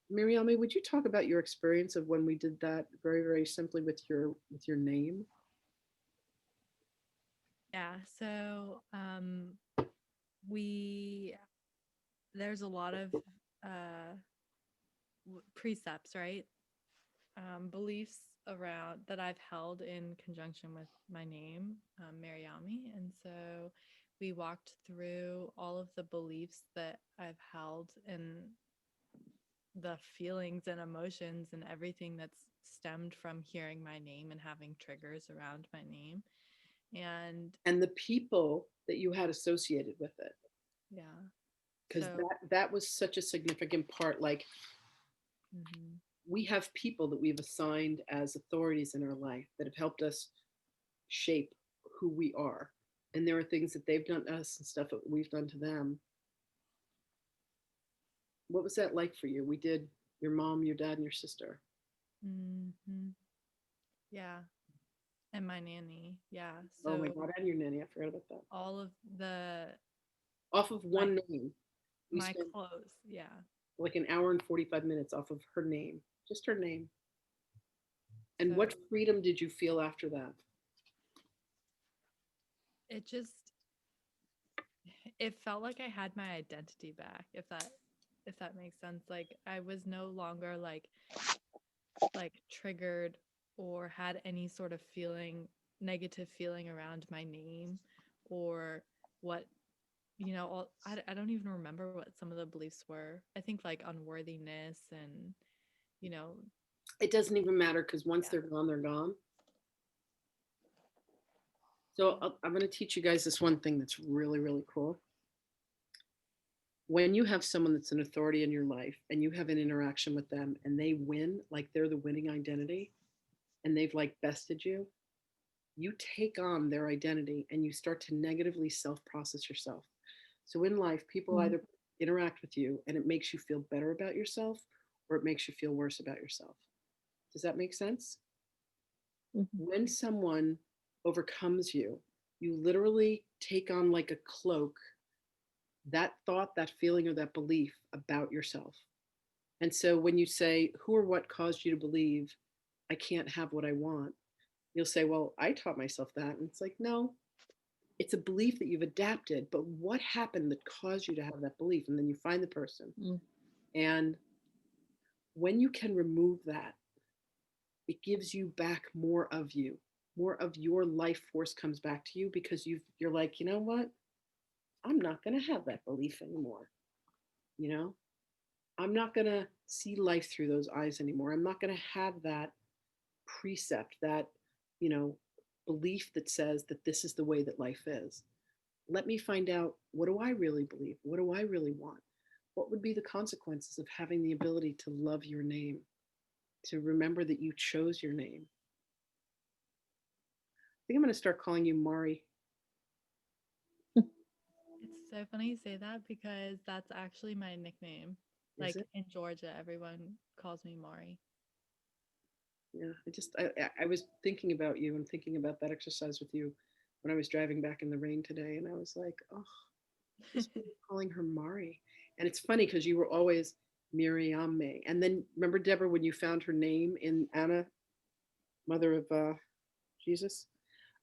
Miriam, would you talk about your experience of when we did that very, very simply with your name? Yeah, so there's a lot of precepts, right? Beliefs around that I've held in conjunction with my name, Mariami. And so we walked through all of the beliefs that I've held and the feelings and emotions and everything that's stemmed from hearing my name and having triggers around my name. And the people that you had associated with it. Yeah. Because that was such a significant part. Like, we have people that we've assigned as authorities in our life that have helped us shape who we are. And there are things that they've done to us and stuff that we've done to them. What was that like for you? We did your mom, your dad, and your sister. Yeah. And my nanny. Yeah. So oh my God, and your nanny. I forgot about that. All of the off of one name. My clothes. Yeah. Like an hour and 45 minutes off of her name. Just her name. And what freedom did you feel after that? It felt like I had my identity back, if that makes sense. Like I was no longer like triggered or had any sort of negative feeling around my name or what I don't even remember what some of the beliefs were. I think like unworthiness and, you know, It doesn't even matter because once Yeah. they're gone, they're gone. So I'm going to teach you guys this one thing that's really, really cool. When you have someone that's an authority in your life and you have an interaction with them and they win, like they're the winning identity and they've like bested you, you take on their identity and you start to negatively self-process yourself. So in life, people Mhm. either interact with you and it makes you feel better about yourself or it makes you feel worse about yourself. Does that make sense? Mhm. When someone overcomes you, you literally take on like a cloak that thought, that feeling, or that belief about yourself. And so when you say, who or what caused you to believe I can't have what I want? You'll say, well, I taught myself that. And it's like, no, it's a belief that you've adapted, but what happened that caused you to have that belief? And then you find the person. Mm. And when you can remove that, it gives you back more of you. More of your life force comes back to you because you're like, you know what? I'm not going to have that belief anymore. You know, I'm not going to see life through those eyes anymore. I'm not going to have that precept, that, you know, belief that says that this is the way that life is. Let me find out, what do I really believe? What do I really want? What would be the consequences of having the ability to love your name, to remember that you chose your name? I think I'm going to start calling you Mari. It's so funny you say that because that's actually my nickname. Is Like it? in Georgia, everyone calls me Mari. Yeah, I was thinking about you and thinking about that exercise with you when I was driving back in the rain today, and I was like, oh, just calling her Mari. And it's funny because you were always Miriam May. And then remember, Deborah, when you found her name in Anna, mother of Jesus?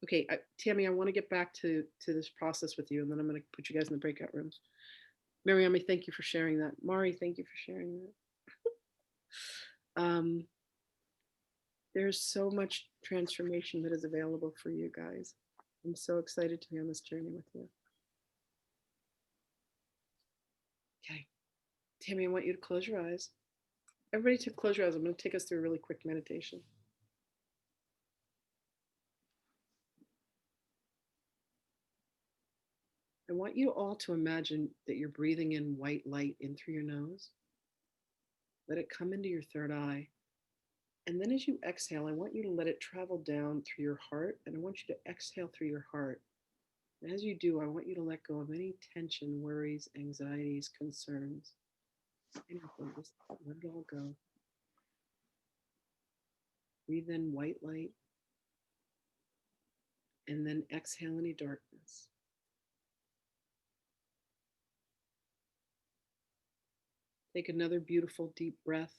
Okay, Tammy, I want to get back to this process with you, and then I'm going to put you guys in the breakout rooms. Miriam, thank you for sharing that. Mari, thank you for sharing that. There's so much transformation that is available for you guys. I'm so excited to be on this journey with you. Okay. Tammy, I want you to close your eyes. Everybody to close your eyes. I'm going to take us through a really quick meditation. I want you all to imagine that you're breathing in white light in through your nose. Let it come into your third eye. And then as you exhale, I want you to let it travel down through your heart. And I want you to exhale through your heart. And as you do, I want you to let go of any tension, worries, anxieties, concerns, anything. Just let it all go. Breathe in white light. And then exhale any darkness. Take another beautiful deep breath.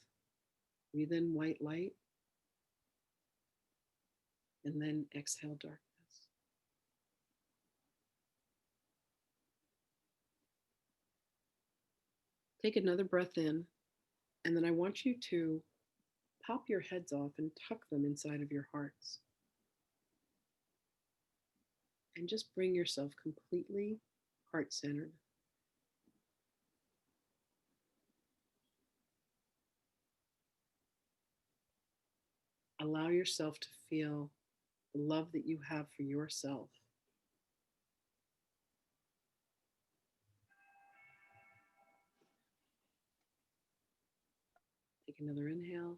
Breathe in white light. And then exhale darkness. Take another breath in. And then I want you to pop your heads off and tuck them inside of your hearts. And just bring yourself completely heart-centered. Allow yourself to feel the love that you have for yourself. Take another inhale.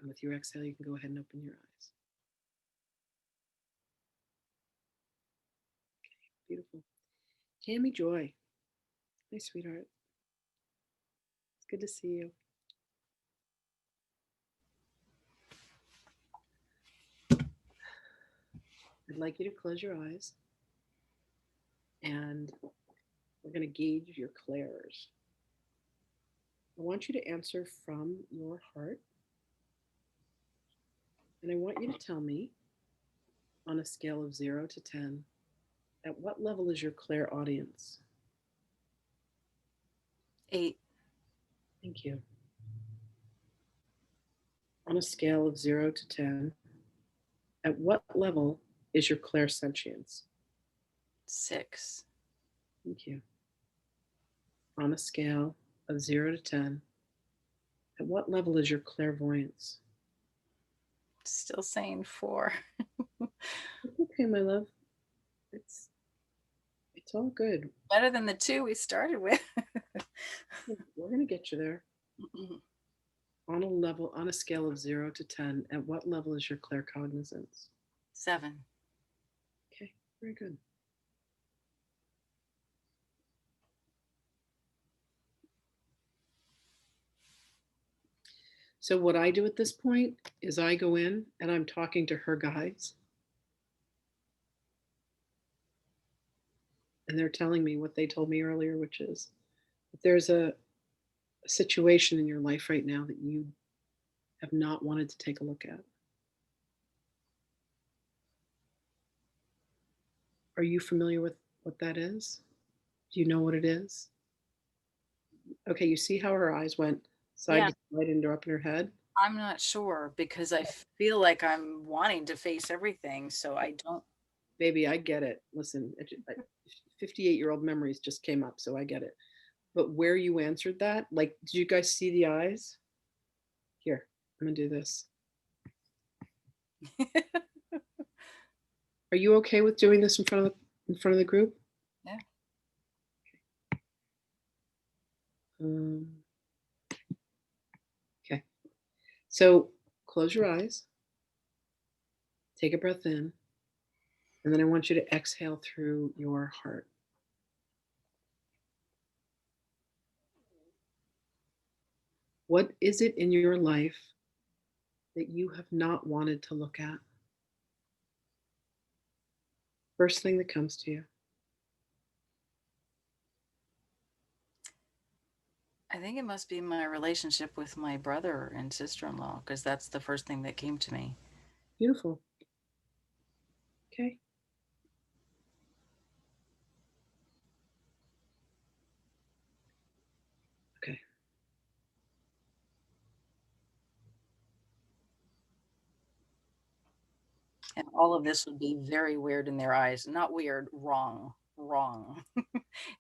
And with your exhale, you can go ahead and open your eyes. Beautiful. Tammy Joy. Hi, sweetheart. It's good to see you. I'd like you to close your eyes. And we're going to gauge your clairs. I want you to answer from your heart. And I want you to tell me, on a scale of 0 to 10, at what level is your clairaudience? 8. Thank you. On a scale of 0 to 10, at what level is your clairsentience? 6. Thank you. On a scale of 0 to 10, at what level is your clairvoyance? Still saying 4. It's okay, my love. It's all good. Better than the 2 we started with. We're gonna get you there. On a scale of 0 to 10, at what level is your claircognizance? 7. Okay, very good. So what I do at this point is I go in and I'm talking to her guides. And they're telling me what they told me earlier, which is if there's a situation in your life right now that you have not wanted to take a look at. Are you familiar with what that is? Do you know what it is? Okay, you see how her eyes went side Yeah. to side and up in her head? I'm not sure because I feel like I'm wanting to face everything, so I don't. Baby, I get it. Listen, 58-year-old memories just came up, so I get it. But where you answered that, like, did you guys see the eyes? Here, I'm gonna do this. Are you okay with doing this in front of the group? Yeah. Okay. So close your eyes. Take a breath in. And then I want you to exhale through your heart. What is it in your life that you have not wanted to look at? First thing that comes to you. I think it must be my relationship with my brother and sister-in-law because that's the first thing that came to me. Beautiful. Okay. Okay. And all of this would be very weird in their eyes. Not weird, wrong. Wrong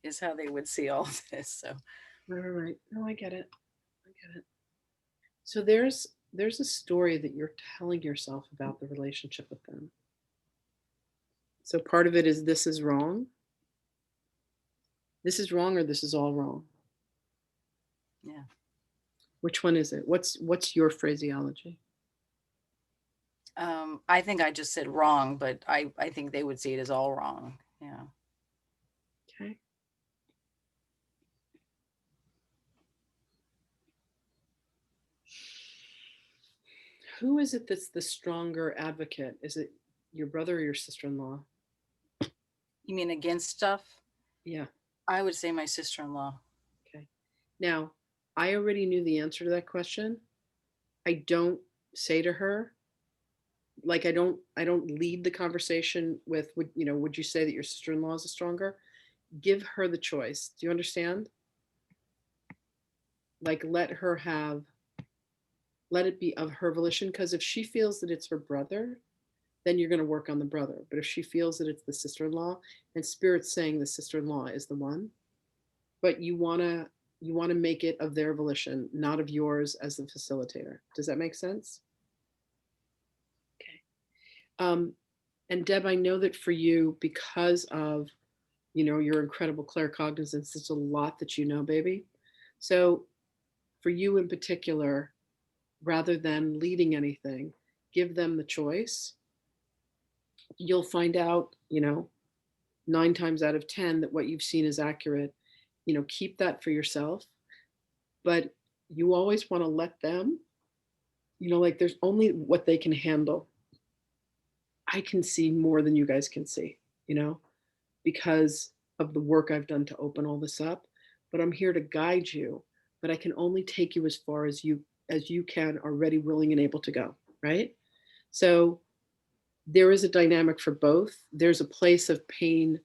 is how they would see all of this. So Right. No, I get it. I get it. So there's a story that you're telling yourself about the relationship with them. So part of it is this is wrong. This is wrong, or this is all wrong. yeah. Which one is it? What's your phraseology? I think I just said wrong, but I think they would see it as all wrong. Yeah. Okay. Who is it that's the stronger advocate? Is it your brother or your sister-in-law? You mean against stuff? Yeah. I would say my sister-in-law. Okay. Now, I already knew the answer to that question. I don't say to her, like I don't lead the conversation with would you say that your sister-in-law is a stronger? Give her the choice. Do you understand? Like let it be of her volition, because if she feels that it's her brother, then you're going to work on the brother. But if she feels that it's the sister-in-law, and spirit's saying the sister-in-law is the one, but you want to make it of their volition, not of yours as the facilitator. Does that make sense? Okay. And Deb, I know that for you, because of your incredible claircognizance, it's a lot that you know, baby. So for you in particular, rather than leading anything, give them the choice. You'll find out, 9 times out of 10 that what you've seen is accurate. Keep that for yourself. But you always want to let them, like there's only what they can handle. I can see more than you guys can see, because of the work I've done to open all this up. But I'm here to guide you, but I can only take you as far as you can, are ready, willing, and able to go, right? So there is a dynamic for both. There's a place of pain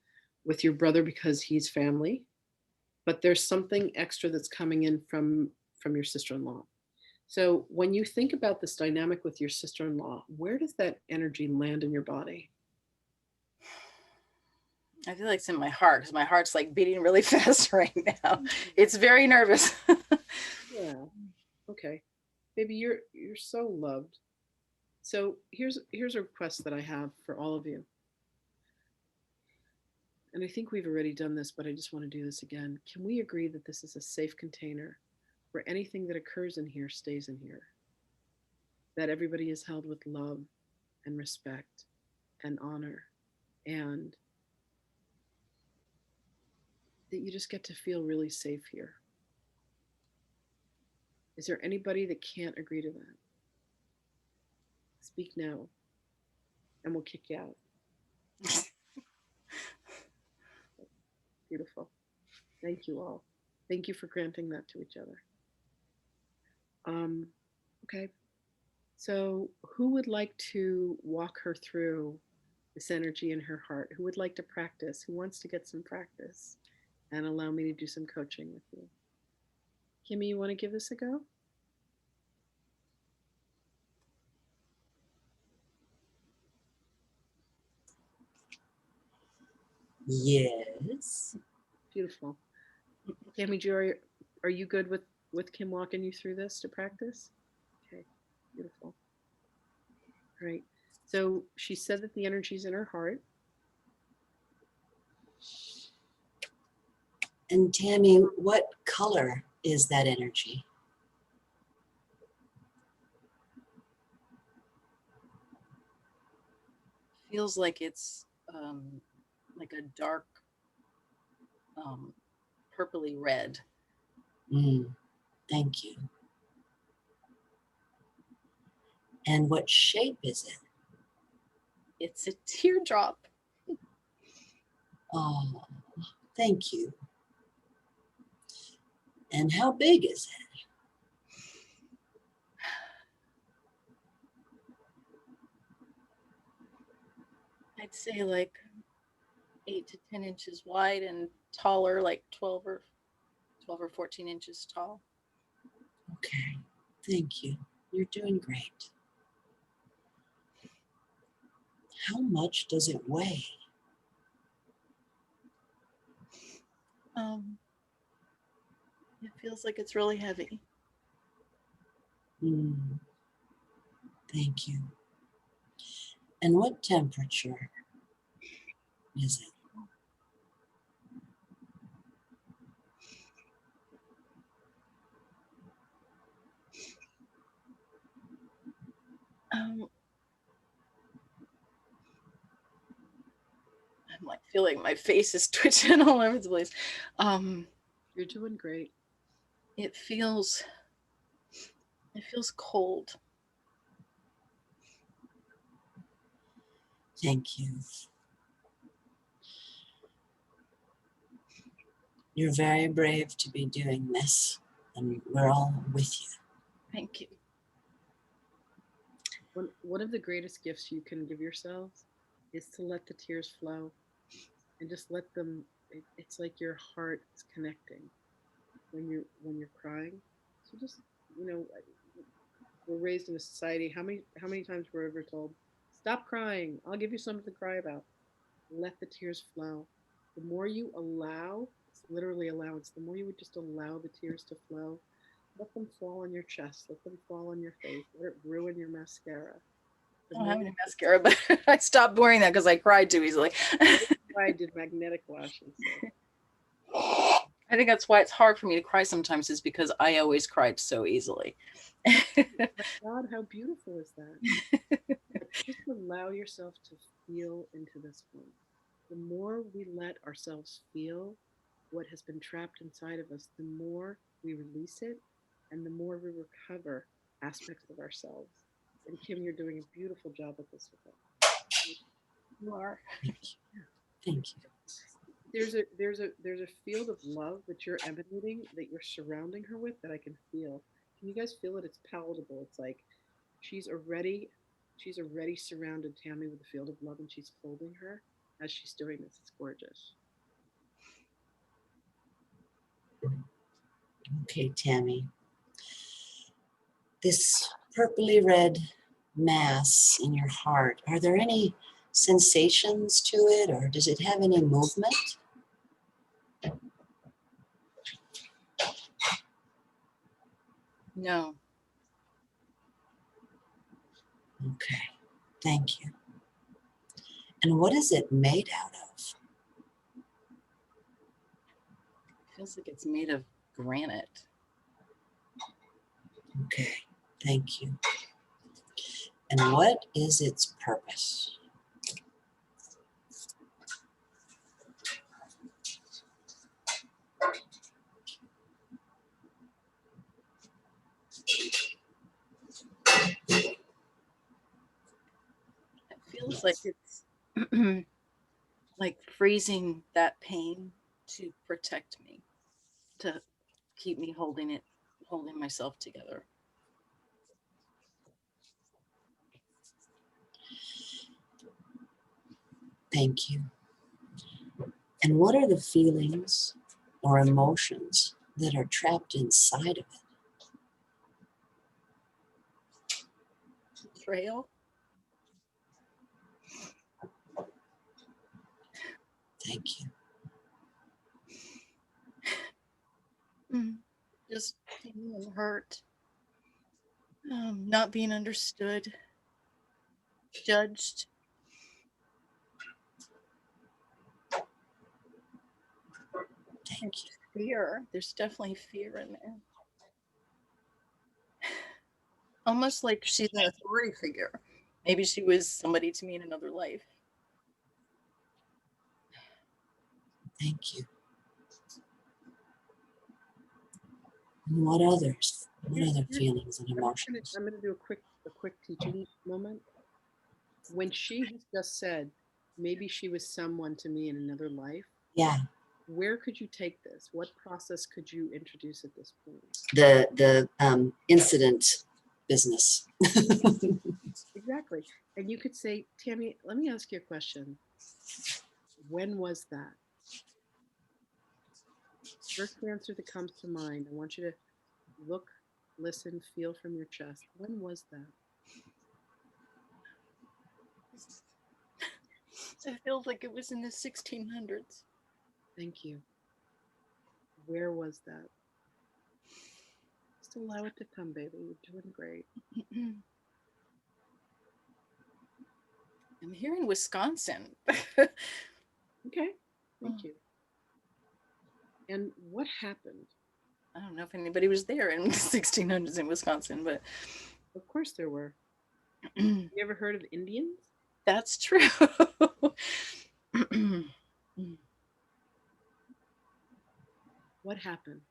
with your brother because he's family, but there's something extra that's coming in from your sister-in-law. So when you think about this dynamic with your sister-in-law, where does that energy land in your body? I feel like it's in my heart because my heart's like beating really fast right now. It's very nervous. Yeah. Okay. Baby, you're so loved. So here's a request that I have for all of you. And I think we've already done this, but I just want to do this again. Can we agree that this is a safe container where anything that occurs in here stays in here? That everybody is held with love and respect and honor, and that you just get to feel really safe here. Is there anybody that can't agree to that? Speak now, and we'll kick you out. Beautiful. Thank you all. Thank you for granting that to each other. Okay. So who would like to walk her through this energy in her heart? Who would like to practice? Who wants to get some practice and allow me to do some coaching with you? Kimmy, you want to give this a go? Yes. Beautiful. Tammy Jo, are you good with Kim walking you through this to practice? Okay, beautiful. All right. So she said that the energy's in her heart. And Tammy, what color is that energy? Feels like it's like a dark purpley red. Thank you. And what shape is it? It's a teardrop. Oh, thank you. And how big is it? I'd say like 8 to 10 inches wide and taller, like 12 or 14 inches tall. Okay, thank you. You're doing great. How much does it weigh? It feels like it's really heavy. Thank you. And what temperature is it? I'm like feeling my face is twitching all over the place. You're doing great. It feels cold. Thank you. You're very brave to be doing this, and we're all with you. Thank you. One of the greatest gifts you can give yourselves is to let the tears flow and just let them. It's like your heart is connecting when you're crying. So just, we're raised in a society. How many times we're ever told, stop crying, I'll give you something to cry about. Let the tears flow. The more you allow, it's literally allowance, the more you would just allow the tears to flow, let them fall on your chest, let them fall on your face, let it ruin your mascara. I don't have any mascara, but I stopped wearing that because I cried too easily. I did magnetic lashes. So. I think that's why it's hard for me to cry sometimes, is because I always cried so easily. Oh my God, how beautiful is that? Just allow yourself to feel into this one. The more we let ourselves feel what has been trapped inside of us, the more we release it and the more we recover aspects of ourselves. And Kim, you're doing a beautiful job at this with us. You are. Thank you. There's a field of love that you're emanating, that you're surrounding her with, that I can feel. Can you guys feel it? It's palatable. It's like she's already surrounded Tammy with a field of love, and she's holding her as she's doing this. It's gorgeous. Okay, Tammy. This purpley red mass in your heart, are there any sensations to it, or does it have any movement? No. Okay, thank you. And what is it made out of? Feels like it's made of granite. Okay, thank you. And what is its purpose? It feels like it's like freezing that pain to protect me, to keep me holding myself together. Thank you. And what are the feelings or emotions that are trapped inside of it? Betrayal. Thank you. Just feeling hurt, not being understood, judged. Thank you. Fear. There's definitely fear in there. Almost like she's an authority figure. Maybe she was somebody to me in another life. Thank you. And what others? What other feelings and emotions? I'm going to do a quick teaching moment. When she has just said, maybe she was someone to me in another life. Yeah. Where could you take this? What process could you introduce at this point? The incident business. Exactly. And you could say, Tammy, let me ask you a question. When was that? First answer that comes to mind. I want you to look, listen, feel from your chest. When was that? It feels like it was in the 1600s. Thank you. Where was that? Just allow it to come, baby. You're doing great. I'm here in Wisconsin. Okay. Thank you. And what happened? I don't know if anybody was there in the 1600s in Wisconsin, but Of course there were. You ever heard of Indians? that's true. What happened?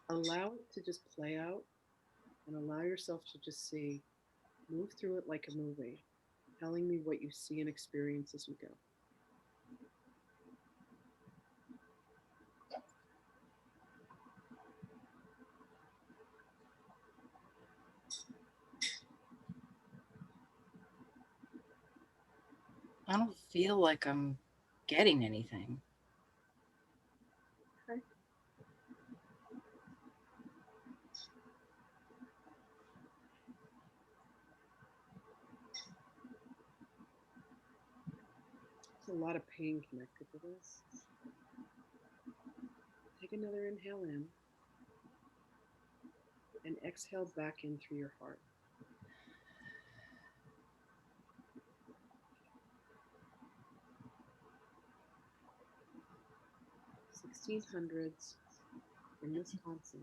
Allow it to just play out and allow yourself to just see, move through it like a movie, telling me what you see and experience as we go. I don't feel like I'm getting anything. Okay. There's a lot of pain connected to this. Take another inhale in and exhale back in through your heart. The 1600s in Wisconsin.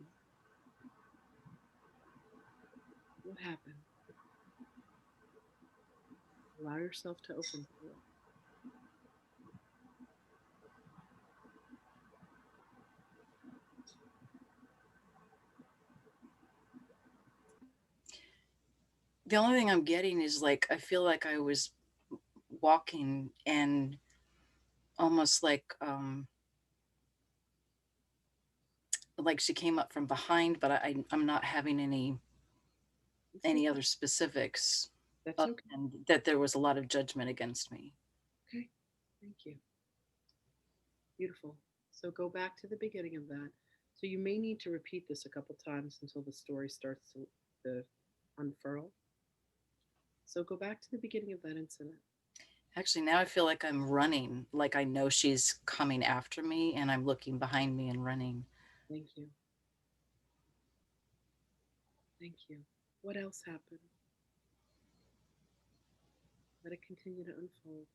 What happened? Allow yourself to open to it. The only thing I'm getting is like, I feel like I was walking and almost like she came up from behind, but I'm not having any other specifics. That's okay. And that there was a lot of judgment against me. Okay. Thank you. Beautiful. So go back to the beginning of that. So you may need to repeat this a couple times until the story starts to unfurl. So go back to the beginning of that incident. Actually, now I feel like I'm running, like I know she's coming after me and I'm looking behind me and running. Thank you. Thank you. What else happened? Let it continue to unfold.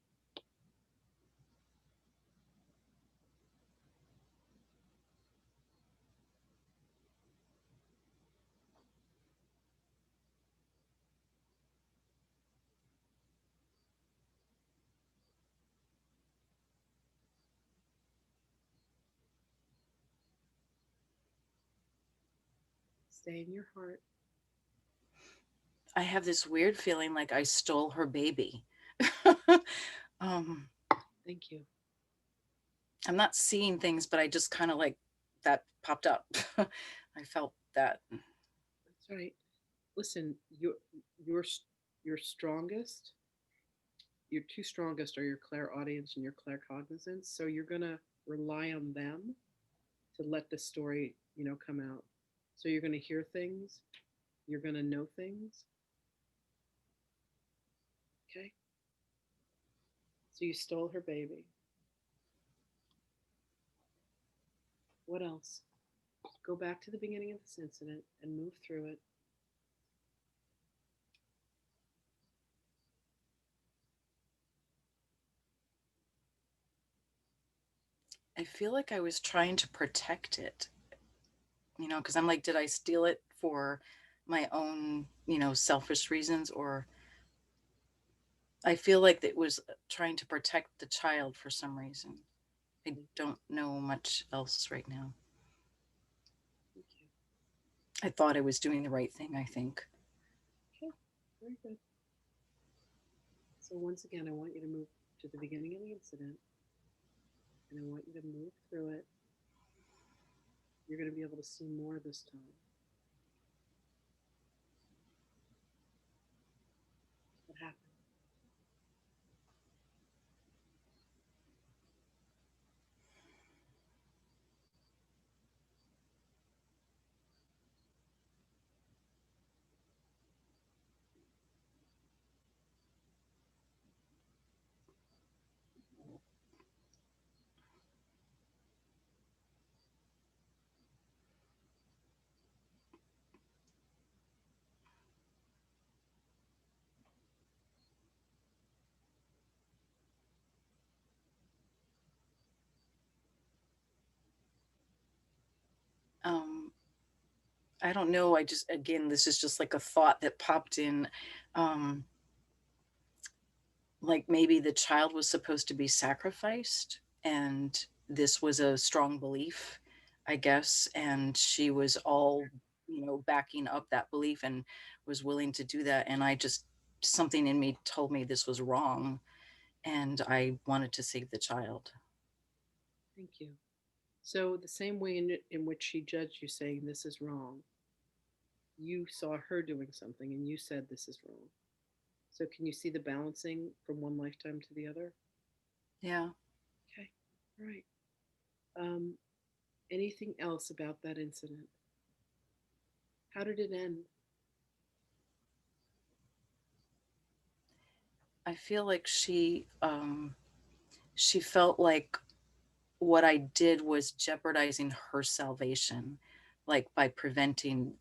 Stay in your heart. I have this weird feeling like I stole her baby. um, Thank you. I'm not seeing things, but I just kind of like that popped up. I felt that. That's right. Listen, your your strongest, your two strongest are your clairaudience and your claircognizance. So you're gonna rely on them to let the story, come out. So you're gonna hear things, you're gonna know things. Okay. So you stole her baby. What else? Go back to the beginning of this incident and move through it. I feel like I was trying to protect it, because I'm like, did I steal it for my own, selfish reasons? Or I feel like it was trying to protect the child for some reason. I don't know much else right now. Thank you. I thought I was doing the right thing, I think. Okay, very good. So once again, I want you to move to the beginning of the incident, and I want you to move through it. You're going to be able to see more this time. What happened? Um, I don't know. Again, this is just like a thought that popped in. Um, like maybe the child was supposed to be sacrificed, and this was a strong belief, I guess. And she was all, backing up that belief and was willing to do that. And something in me told me this was wrong. And I wanted to save the child. Thank you. So the same way in which she judged you saying this is wrong, you saw her doing something and you said this is wrong. So can you see the balancing from one lifetime to the other? Yeah. Okay. All right. Um, anything else about that incident? How did it end? I feel like she felt like what I did was jeopardizing her salvation, like by preventing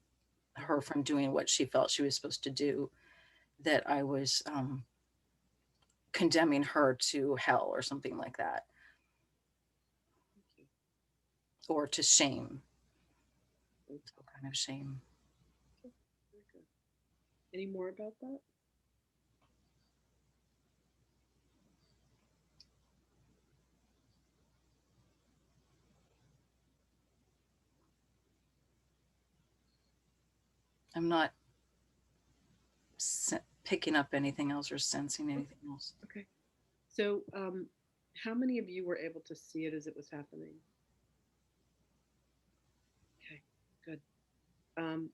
her from doing what she felt she was supposed to do, that I was condemning her to hell or something like that, Thank or to shame, you. some kind of shame. Okay. Very good. Any more about that? I'm not picking up anything else or sensing anything else. Okay. So, how many of you were able to see it as it was happening? Okay, good. Um,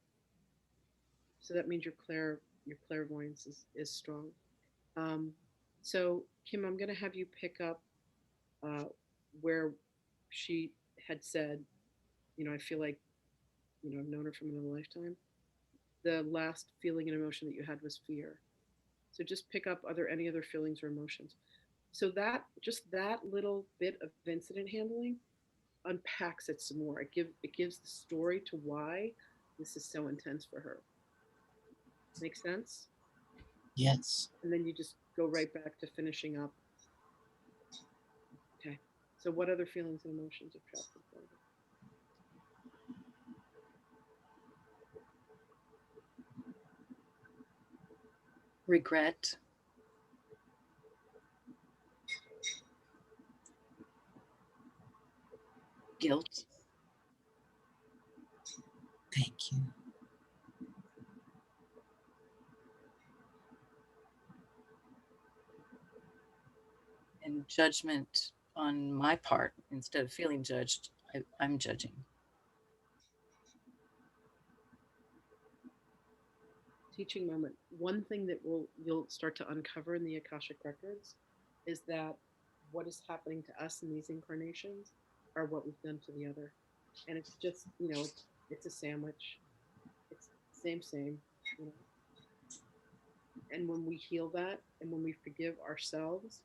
so that means your clairvoyance is strong. Um, so Kim, I'm going to have you pick up uh, where she had said, I feel like, I've known her from another lifetime. The last feeling and emotion that you had was fear. So just pick up, are there any other feelings or emotions? So that, just that little bit of incident handling unpacks it some more. It gives the story to why this is so intense for her. Make sense? Yes. And then you just go right back to finishing up. Okay. So what other feelings and emotions are trapped inside of it? Regret. Guilt. Thank you. And judgment on my part. Instead of feeling judged, I'm judging. Teaching moment. One thing that you'll start to uncover in the Akashic records is that what is happening to us in these incarnations are what we've done to the other. And it's just, it's a sandwich. It's same, you know. And when we heal that and when we forgive ourselves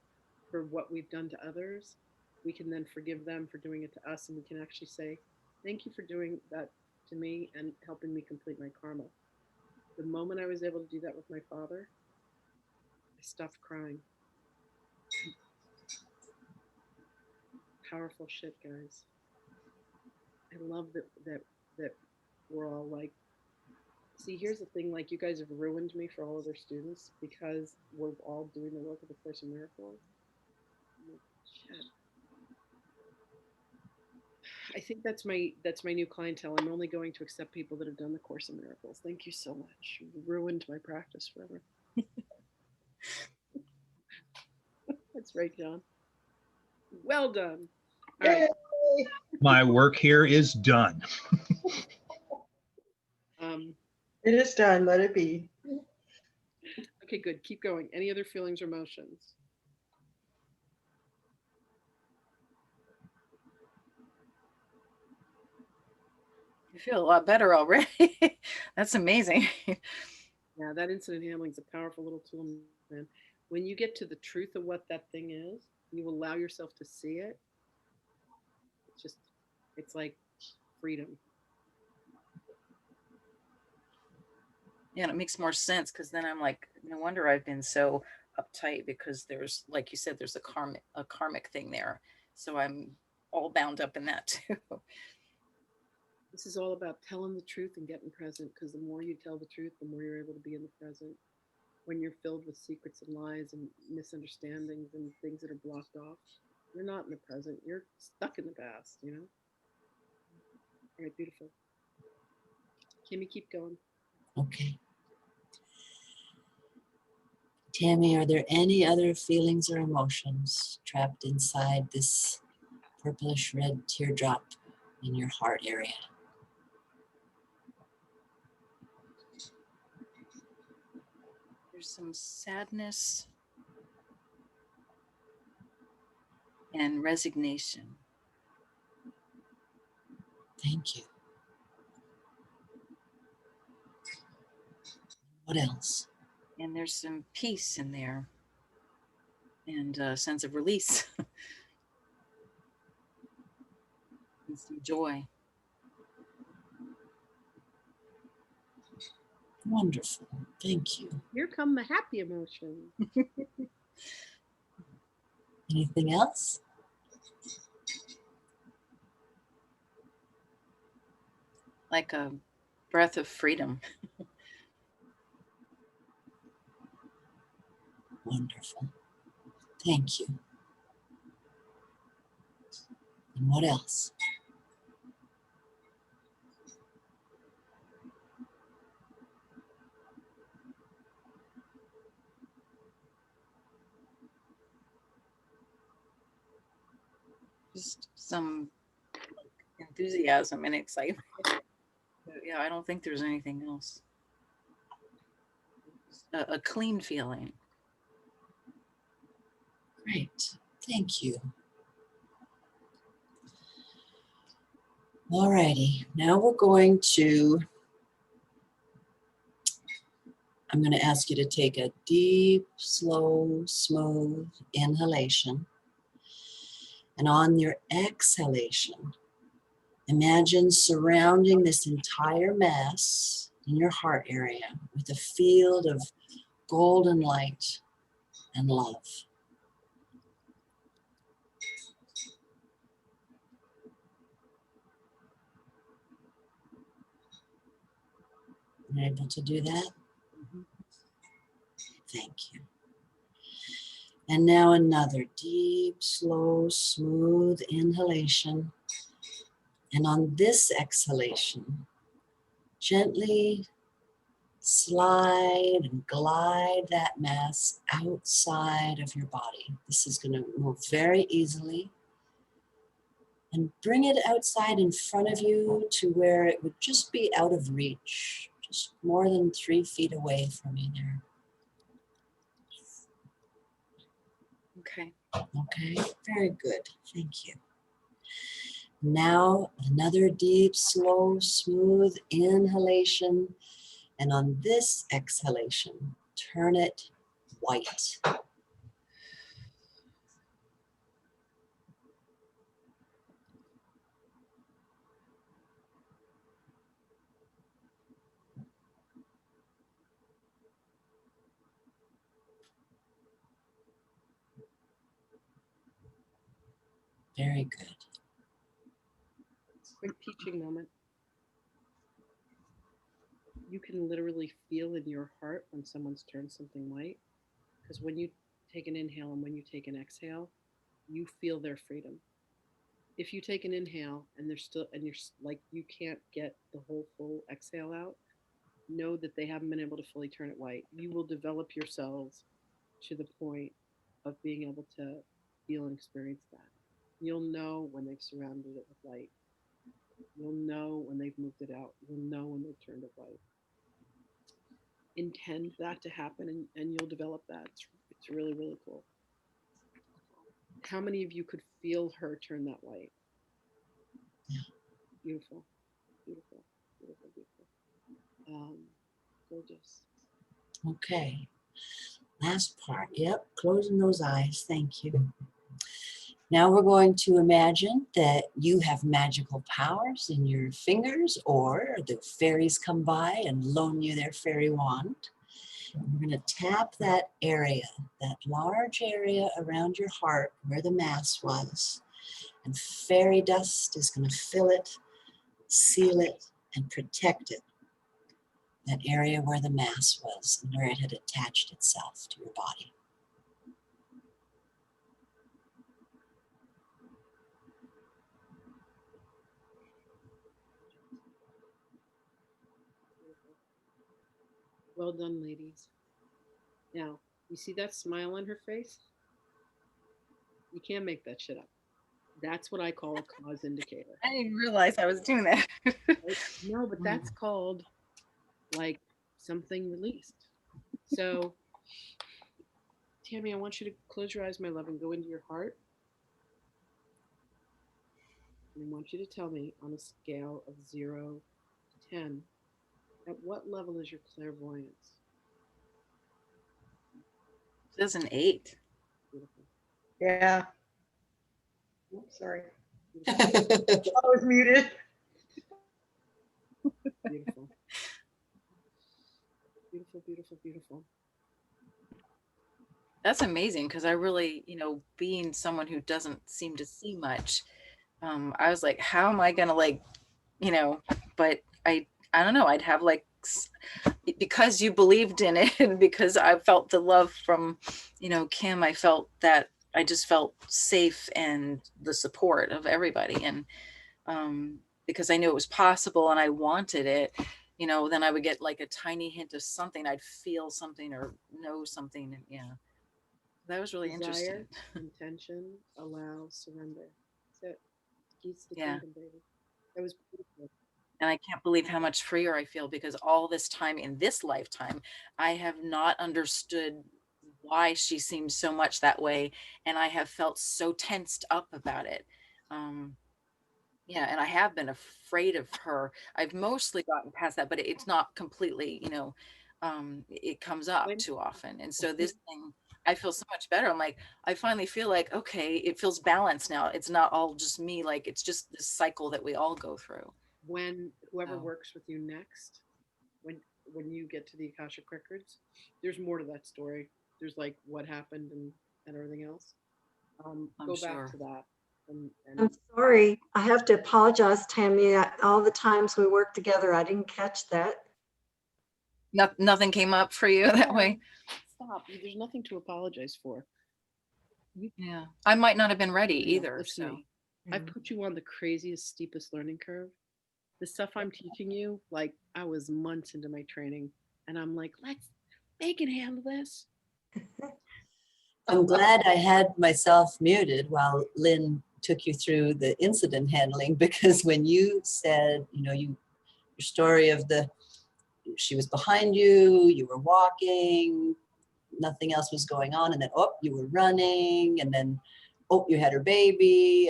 for what we've done to others, we can then forgive them for doing it to us. And we can actually say, thank you for doing that to me and helping me complete my karma. The moment I was able to do that with my father, I stopped crying. Powerful shit, guys. I love that we're all like, see, here's the thing, like you guys have ruined me for all other students because we're all doing the work of the Course in Miracles. Shit. I think that's my new clientele. I'm only going to accept people that have done the Course in Miracles. Thank you so much. You ruined my practice forever. That's right, John. Well done. All right. My work here is done. It is done. Let it be. Okay, good. Keep going. Any other feelings or emotions? You feel a lot better already. That's amazing. Yeah, that incident handling is a powerful little tool, man. When you get to the truth of what that thing is, you allow yourself to see it. It's like freedom. Yeah, and it makes more sense because then I'm like, no wonder I've been so uptight because there's, like you said, there's a karmic thing there. So I'm all bound up in that too. This is all about telling the truth and getting present, because the more you tell the truth, the more you're able to be in the present. When you're filled with secrets and lies and misunderstandings and things that are blocked off, you're not in the present. You're stuck in the past, you know? All right, beautiful. Kimmy, keep going. Okay. Tammy, are there any other feelings or emotions trapped inside this purplish red teardrop in your heart area? There's some sadness and resignation. Thank you. What else? And there's some peace in there and a sense of release and some joy. Wonderful. Thank you. Here come the happy emotions. Anything else? Like a breath of freedom. Wonderful. Thank you. And what else? Just some enthusiasm and excitement. Yeah, I don't think there's anything else. A clean feeling. Great. Thank you. All righty. Now we're going to I'm going to ask you to take a deep, slow, smooth inhalation. And on your exhalation, imagine surrounding this entire mass in your heart area with a field of golden light and love. You're able to do that? Thank you. And now another deep, slow, smooth inhalation. And on this exhalation, gently slide and glide that mass outside of your body. This is going to move very easily. And bring it outside in front of you to where it would just be out of reach, just more than 3 feet away from you there. Okay. Okay, very good. Thank you. Now, another deep, slow, smooth inhalation. And on this exhalation, turn it white. Very good. Quick teaching moment. You can literally feel in your heart when someone's turned something white, because when you take an inhale and when you take an exhale, you feel their freedom. If you take an inhale and they're still, and you're like, you can't get the whole full exhale out, know that they haven't been able to fully turn it white. You will develop yourselves to the point of being able to feel and experience that. You'll know when they've surrounded it with light. You'll know when they've moved it out. You'll know when they've turned it white. Intend that to happen, and you'll develop that. It's really, really cool. How many of you could feel her turn that white? Beautiful, beautiful, beautiful, beautiful. Gorgeous. Okay. Last part. Yep, closing those eyes. Thank you. Now we're going to imagine that you have magical powers in your fingers, or the fairies come by and loan you their fairy wand. And we're going to tap that area, that large area around your heart where the mass was. And fairy dust is going to fill it, seal it, and protect it. That area where the mass was and where it had attached itself to your body. Well done, ladies. Now, you see that smile on her face? You can't make that shit up. That's what I call a cause indicator. I didn't realize I was doing that. Right? No, but that's called like something released. So, Tammy, I want you to close your eyes, my love, and go into your heart. And I want you to tell me on a scale of 0 to 10, at what level is your clairvoyance? It was an 8. Beautiful. Yeah. Oops, sorry. Beautiful. I was muted. Beautiful. Beautiful, beautiful, beautiful. That's amazing, because I really, being someone who doesn't seem to see much, I was like, how am I gonna but I don't know, I'd have because you believed in it and because I felt the love from, Kim, I felt that I just felt safe and the support of everybody. And because I knew it was possible and I wanted it, then I would get like a tiny hint of something. I'd feel something or know something. And yeah, that was really Desire, interesting. intention, allow, surrender. That's it. Keys to the Yeah. kingdom, baby. That was beautiful. And I can't believe how much freer I feel, because all this time in this lifetime, I have not understood why she seems so much that way. And I have felt so tensed up about it. Yeah, and I have been afraid of her. I've mostly gotten past that, but it's not completely, it comes up When- too often. And so this thing, I feel so much better. I'm like, I finally feel like, okay, it feels balanced now. It's not all just me. Like, it's just this cycle that we all go through. When whoever Oh. works with you next, when you get to the Akashic records, there's more to that story. There's like what happened and everything else. I'm Go sure. back to that. And I'm sorry. I have to apologize, Tammy. All the times we worked together, I didn't catch that. Nothing came up for you that way. stop. There's nothing to apologize for. Yeah, I might not have been ready Yeah, either. listen to So me. I put you on the craziest, steepest learning curve. The stuff I'm teaching you, like I was months into my training, and I'm like, they can handle this. I'm glad I had myself muted while Lynn took you through the incident handling, because when you said, your story of she was behind you, you were walking, nothing else was going on, and then, oh, you were running, and then, oh, you had her baby,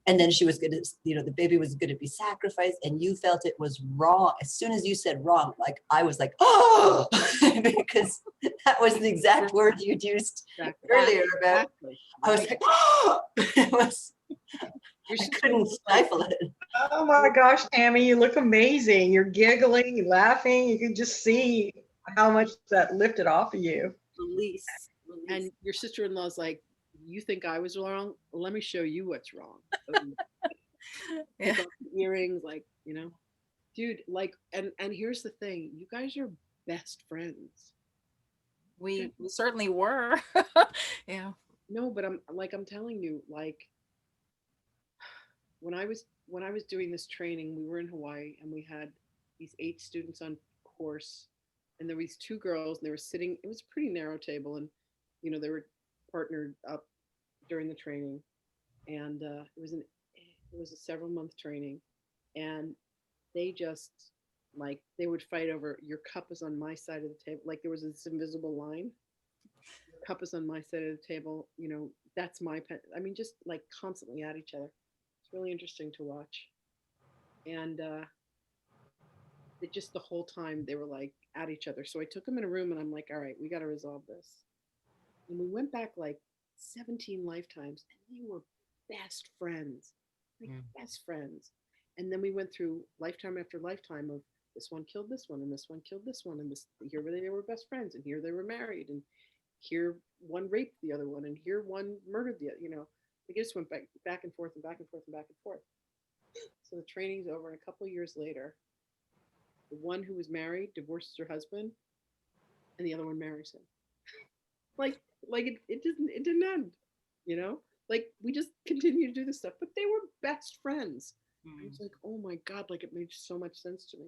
and then she was gonna, the baby was gonna be sacrificed, and you felt it was wrong. As soon as you said wrong, like I was like, oh, because that was the exact word you'd used earlier about. Exactly. I was like, oh, I couldn't stifle it. Oh my gosh, Tammy, you look amazing. You're giggling, you're laughing. You can just see how much that lifted off of you. release. And your sister-in-law's like, you think I was wrong? Let me show you what's wrong. Yeah. Earrings, like, dude, like, and here's the thing, you guys are best friends. We certainly were. Yeah. No, but I'm telling you, like, when I was doing this training, we were in Hawaii and we had these 8 students on course, and there were these 2 girls, and they were sitting. It was a pretty narrow table, and they were partnered up during the training, and it was a several-month training, and they just, like, they would fight over, your cup is on my side of the table, like there was this invisible line. Your cup is on my side of the table, that's my pen. I mean, just like constantly at each other. It's really interesting to watch. And it just, the whole time they were like at each other. So I took them in a room and I'm like, all right, we got to resolve this. And we went back like 17 lifetimes, and they were best friends, like best friends. And then we went through lifetime after lifetime of, this one killed this one, and this one killed this one, and here they were best friends, and here they were married, and here one raped the other one, and here one murdered the other. They just went back and forth and back and forth and back and forth. So the training's over, and a couple of years later, the one who was married divorces her husband, and the other one marries him. like it didn't end, like we just continued to do this stuff, but they were best friends. It's like, oh my God, like it made so much sense to me.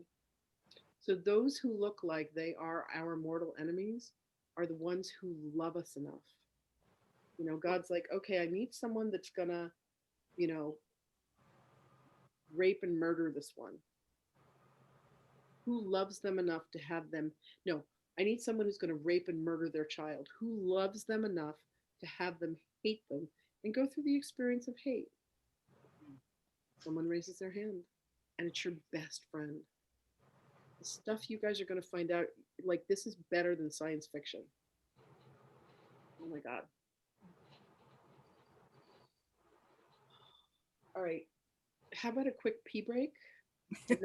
So those who look like they are our mortal enemies are the ones who love us enough. God's like, okay, I need someone that's gonna, rape and murder this one. Who loves them enough to have them? No, I need someone who's going to rape and murder their child. Who loves them enough to have them hate them and go through the experience of hate? Someone raises their hand, and it's your best friend. The stuff you guys are going to find out, like, this is better than science fiction. Oh my God. All right. How about a quick pee break? And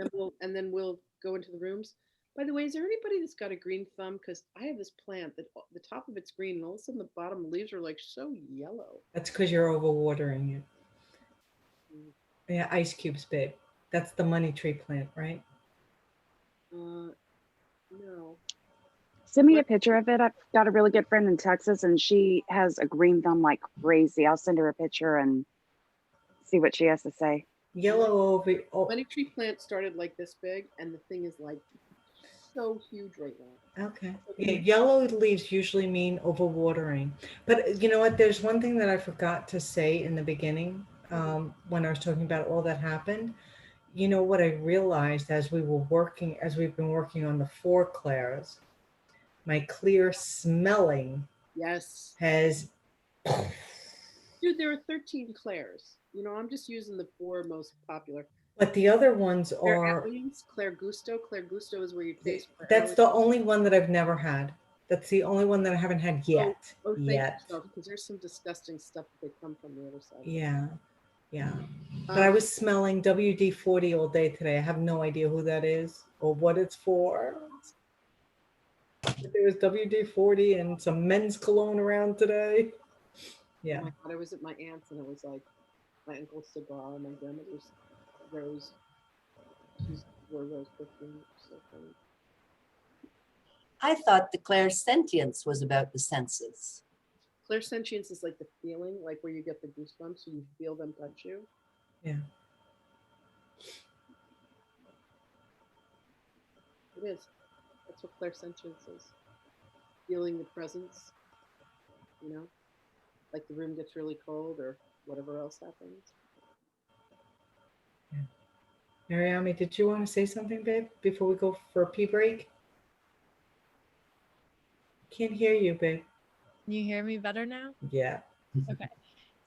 then we'll go into the rooms. By the way, is there anybody that's got a green thumb? Because I have this plant that the top of it's green, and all of a sudden the bottom leaves are like so yellow. That's because you're overwatering it. Yeah, ice cubes, babe. That's the money tree plant, right? No. Send me a picture of it. I've got a really good friend in Texas, and she has a green thumb like crazy. I'll send her a picture and see what she has to say. Yellow over. Oh, Money tree plant started like this big, and the thing is like so huge right now. okay. Yeah, yellow leaves usually mean overwatering. But you know what? There's one thing that I forgot to say in the beginning when I was talking about all that happened. You know what I realized as we've been working on the 4 clairs, my clear smelling has. Dude, there are 13 clairs. I'm just using the 4 most popular. But the other ones Claire are, Alliance, Claire Gusto. Claire Gusto is where you taste. that's the only one that I've never had. That's the only one that I haven't had yet. Oh, thank Yet. yourself, because there's some disgusting stuff that they come from the other side. Yeah. Yeah. But I was smelling WD-40 all day today. I have no idea who that is or what it's for. But there was WD-40 and some men's cologne around today. Yeah. Oh my God, I was at my aunt's and it was like my uncle's cigar, my grandmother's rose. She's wore rose perfume. So funny. I thought the clairsentience was about the senses. Clairsentience is like the feeling, like where you get the goosebumps, so you feel them touch you. Yeah. It is. That's what clairsentience is. Feeling the presence, you know, like the room gets really cold or whatever else happens. Yeah. Mariami, did you want to say something, babe, before we go for a pee break? Can't hear you, babe. Can you hear me better now? Yeah. Okay.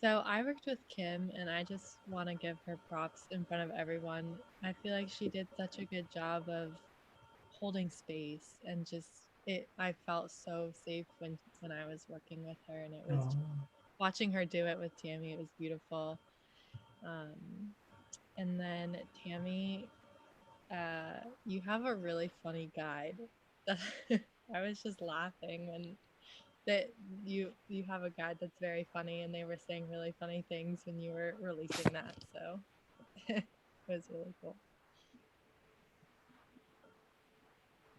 So I worked with Kim and I just want to give her props in front of everyone. I feel like she did such a good job of holding space and just I felt so safe when I was working with her, and it was watching her do it with Tammy, it was beautiful. And then Tammy, you have a really funny guide. I was just laughing when that you have a guide that's very funny, and they were saying really funny things when you were releasing that, so it was really cool.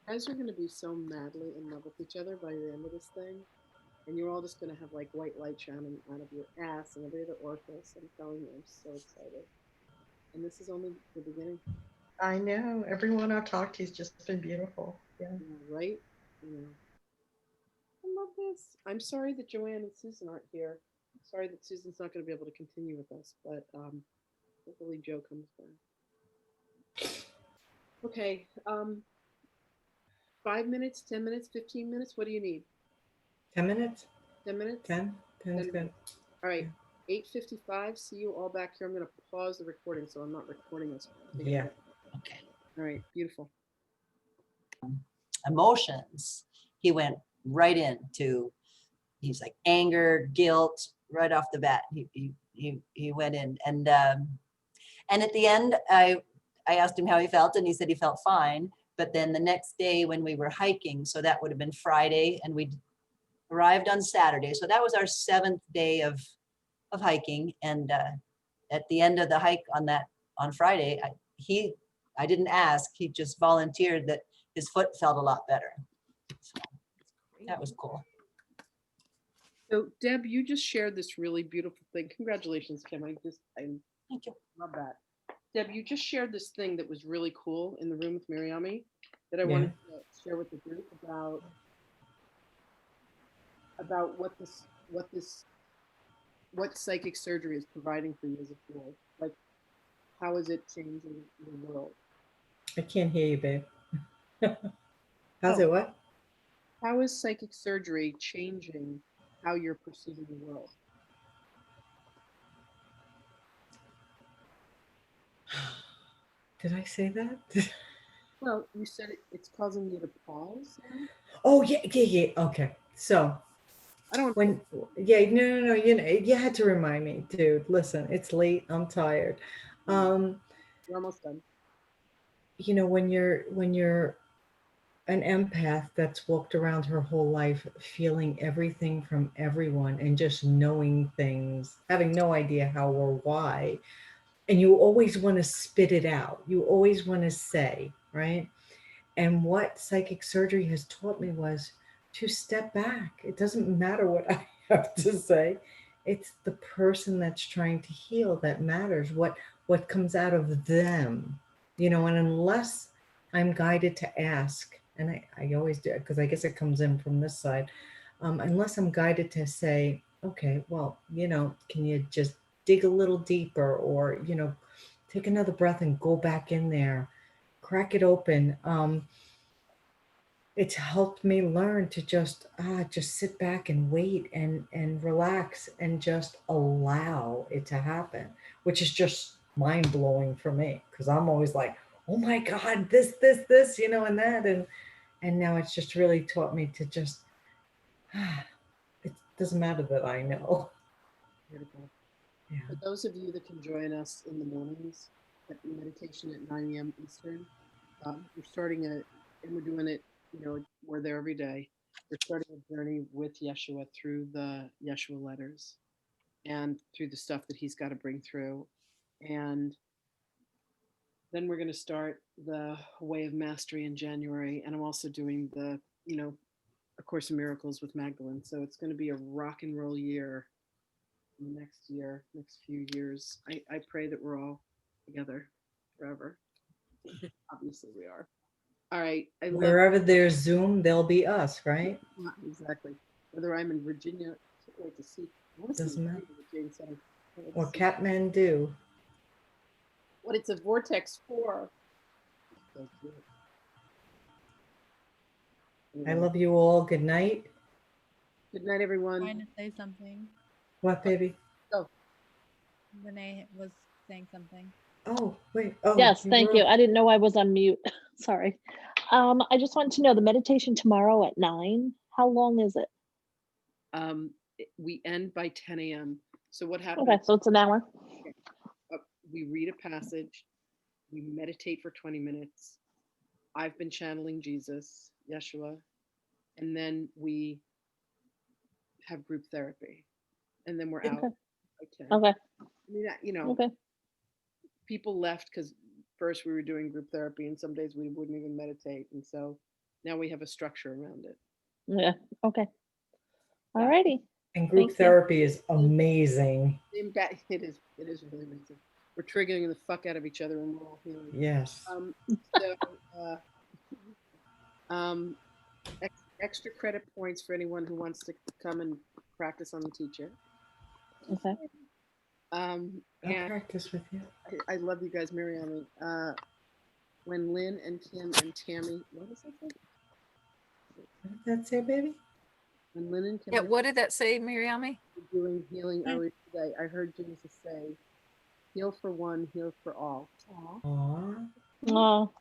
You guys are going to be so madly in love with each other by the end of this thing, and you're all just going to have like white light shining out of your ass and every other orifice. I'm telling you, I'm so excited. And this is only the beginning. I know. Everyone I've talked to has just been beautiful. Yeah. Right? Yeah. I love this. I'm sorry that Joanne and Susan aren't here. I'm sorry that Susan's not going to be able to continue with us, but hopefully Joe comes back. Okay. 5 minutes, 10 minutes, 15 minutes. What do you need? 10 minutes? 10 minutes? 10? 10's good. All right. 8:55. See you all back here. I'm going to pause the recording so I'm not recording us. Yeah. Okay. All right. Beautiful. Emotions. He went right into, he's like anger, guilt, right off the bat. He went in, and at the end, I asked him how he felt, and he said he felt fine. But then the next day when we were hiking, so that would have been Friday, and we arrived on Saturday. So that was our 7th day of hiking. And at the end of the hike on Friday, I didn't ask, he just volunteered that his foot felt a lot better. So that was cool. So Deb, you just shared this really beautiful thing. Congratulations, Kim. I Thank you. love that. Deb, you just shared this thing that was really cool in the room with Mariami that I wanted to share with the group about what psychic surgery is providing for you as a tool. Like, how is it changing the world? I can't hear you, babe. How's it what? How is psychic surgery changing how you're perceiving the world? Did I say that? Well, you said it's causing you to pause. Oh, yeah. Okay. So I don't. No. You had to remind me, dude. Listen, it's late. I'm tired. We're almost done. When you're an empath that's walked around her whole life feeling everything from everyone and just knowing things, having no idea how or why, and you always want to spit it out. You always want to say, right? And what psychic surgery has taught me was to step back. It doesn't matter what I have to say. It's the person that's trying to heal that matters, what comes out of them, and unless I'm guided to ask, and I always do, because I guess it comes in from this side, unless I'm guided to say, okay, well, can you just dig a little deeper, or, take another breath and go back in there, crack it open. It's helped me learn to just sit back and wait and relax and just allow it to happen, which is just mind blowing for me because I'm always like, oh my God, this, you know, and that. And now it's just really taught me to just, it doesn't matter that I know. Beautiful. Yeah. For those of you that can join us in the mornings at meditation at 9 a.m. Eastern, we're starting and we're doing it, you know, we're there every day. We're starting a journey with Yeshua through the Yeshua letters and through the stuff that he's got to bring through. And then we're going to start the Way of Mastery in January. And I'm also doing the, you know, A Course in Miracles with Magdalene. So it's going to be a rock and roll year next year, next few years. I pray that we're all together forever. Obviously we are. All right. I love Wherever there's Zoom, there'll be us, right? exactly. Whether I'm in Virginia, I can't wait to see. I want to see Doesn't matter. what Jane said. I can't wait to What see Kathmandu. what it's a vortex for. So cute. I Anyway, love you all. Good night. good night, everyone. Trying to say something. What, baby? Go. Renee was saying something. Oh, wait. Oh, Yes, thank you. were- I didn't know I was on mute. Sorry. I just wanted to know the meditation tomorrow at 9. How long is it? We end by 10 a.m. So what happens? Okay, so it's an hour. We read a passage, we meditate for 20 minutes. I've been channeling Jesus, Yeshua, and then we have group therapy, and then we're out. Okay. by 10. Okay. I mean, you know, Okay. people left because first we were doing group therapy, and some days we wouldn't even meditate, and so now we have a structure around it. Yeah. Okay. Yeah. Alrighty. And group Thank you. therapy is amazing. It is really amazing. We're triggering the fuck out of each other, and we're all healing. Yes. So, extra credit points for anyone who wants to come and practice on the teacher. Okay. I'll And practice with you. I love you guys, Mariana. When Lynn and Kim and Tammy, what is that say? What did that say, baby? When Lynn and Kim Yeah, were what did that say, Miriami? doing healing earlier today, I heard Jesus say, "Heal for one, heal for all." Aw. Aw. Oh,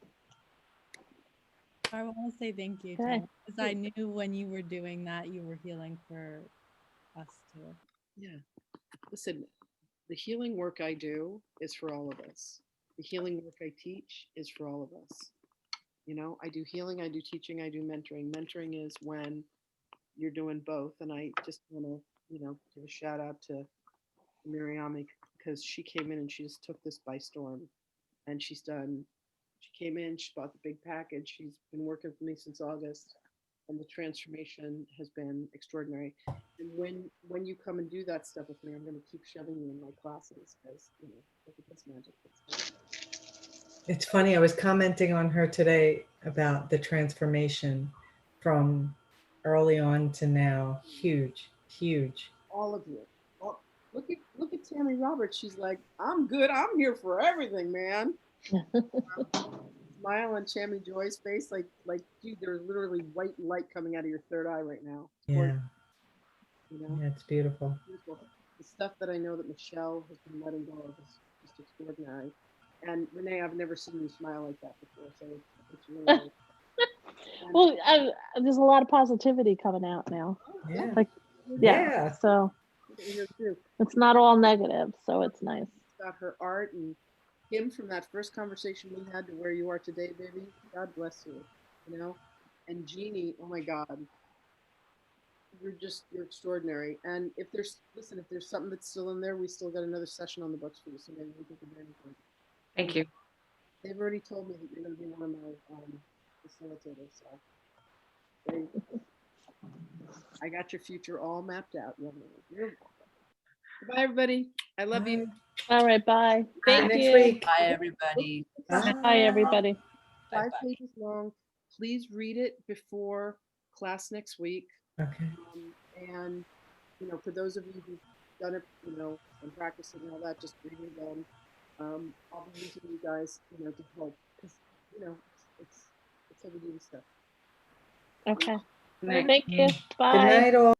I want to say thank you, Okay. because I knew when you were doing that, you were healing for us too. Yeah. Listen, the healing work I do is for all of us. The healing work I teach is for all of us. You know, I do healing, I do teaching, I do mentoring. Mentoring is when you're doing both. And I just want to, you know, give a shout out to Miriami because she came in and she just took this by storm. And she came in, she bought the big package. She's been working for me since August. And the transformation has been extraordinary. And when you come and do that stuff with me, I'm going to keep shoving you in my classes because, you know, look at this magic. It's funny. I was commenting on her today about the transformation from early on to now. Huge, huge. All of you. Oh, look at Tammy Roberts. She's like, I'm good. I'm here for everything, man. Smile on Tammy Joy's face, like, dude, there's literally white light coming out of your third eye right now. Yeah. You know, Yeah, it's beautiful. beautiful. The stuff that I know that Michelle has been letting go of is just extraordinary. And Renee, I've never seen you smile like that before, so it's really. well, there's a lot of positivity coming out now. Yeah. Like, yeah. So it's not all negative, so it's nice. About her art and him from that first conversation we had to where you are today, baby. God bless you. You know, and Jeannie, oh my God, you're extraordinary. And if there's something that's still in there, we still got another session on the books for you, so maybe we can do anything. Thank you. They've already told me that you're going to be one of my facilitators, so there you go. I got your future all mapped out. You're welcome. Bye, everybody. I love you. All right, bye. See you Thank next you. week. Bye, everybody. Bye, everybody. 5 pages long. Please read it before class next week. Okay. And, you know, for those of you who've done it, you know, and practicing and all that, just read it again. I'll be using you guys, you know, to help because, you know, it's heavy duty stuff. Okay. Night. Thank you. Bye. Good night, all.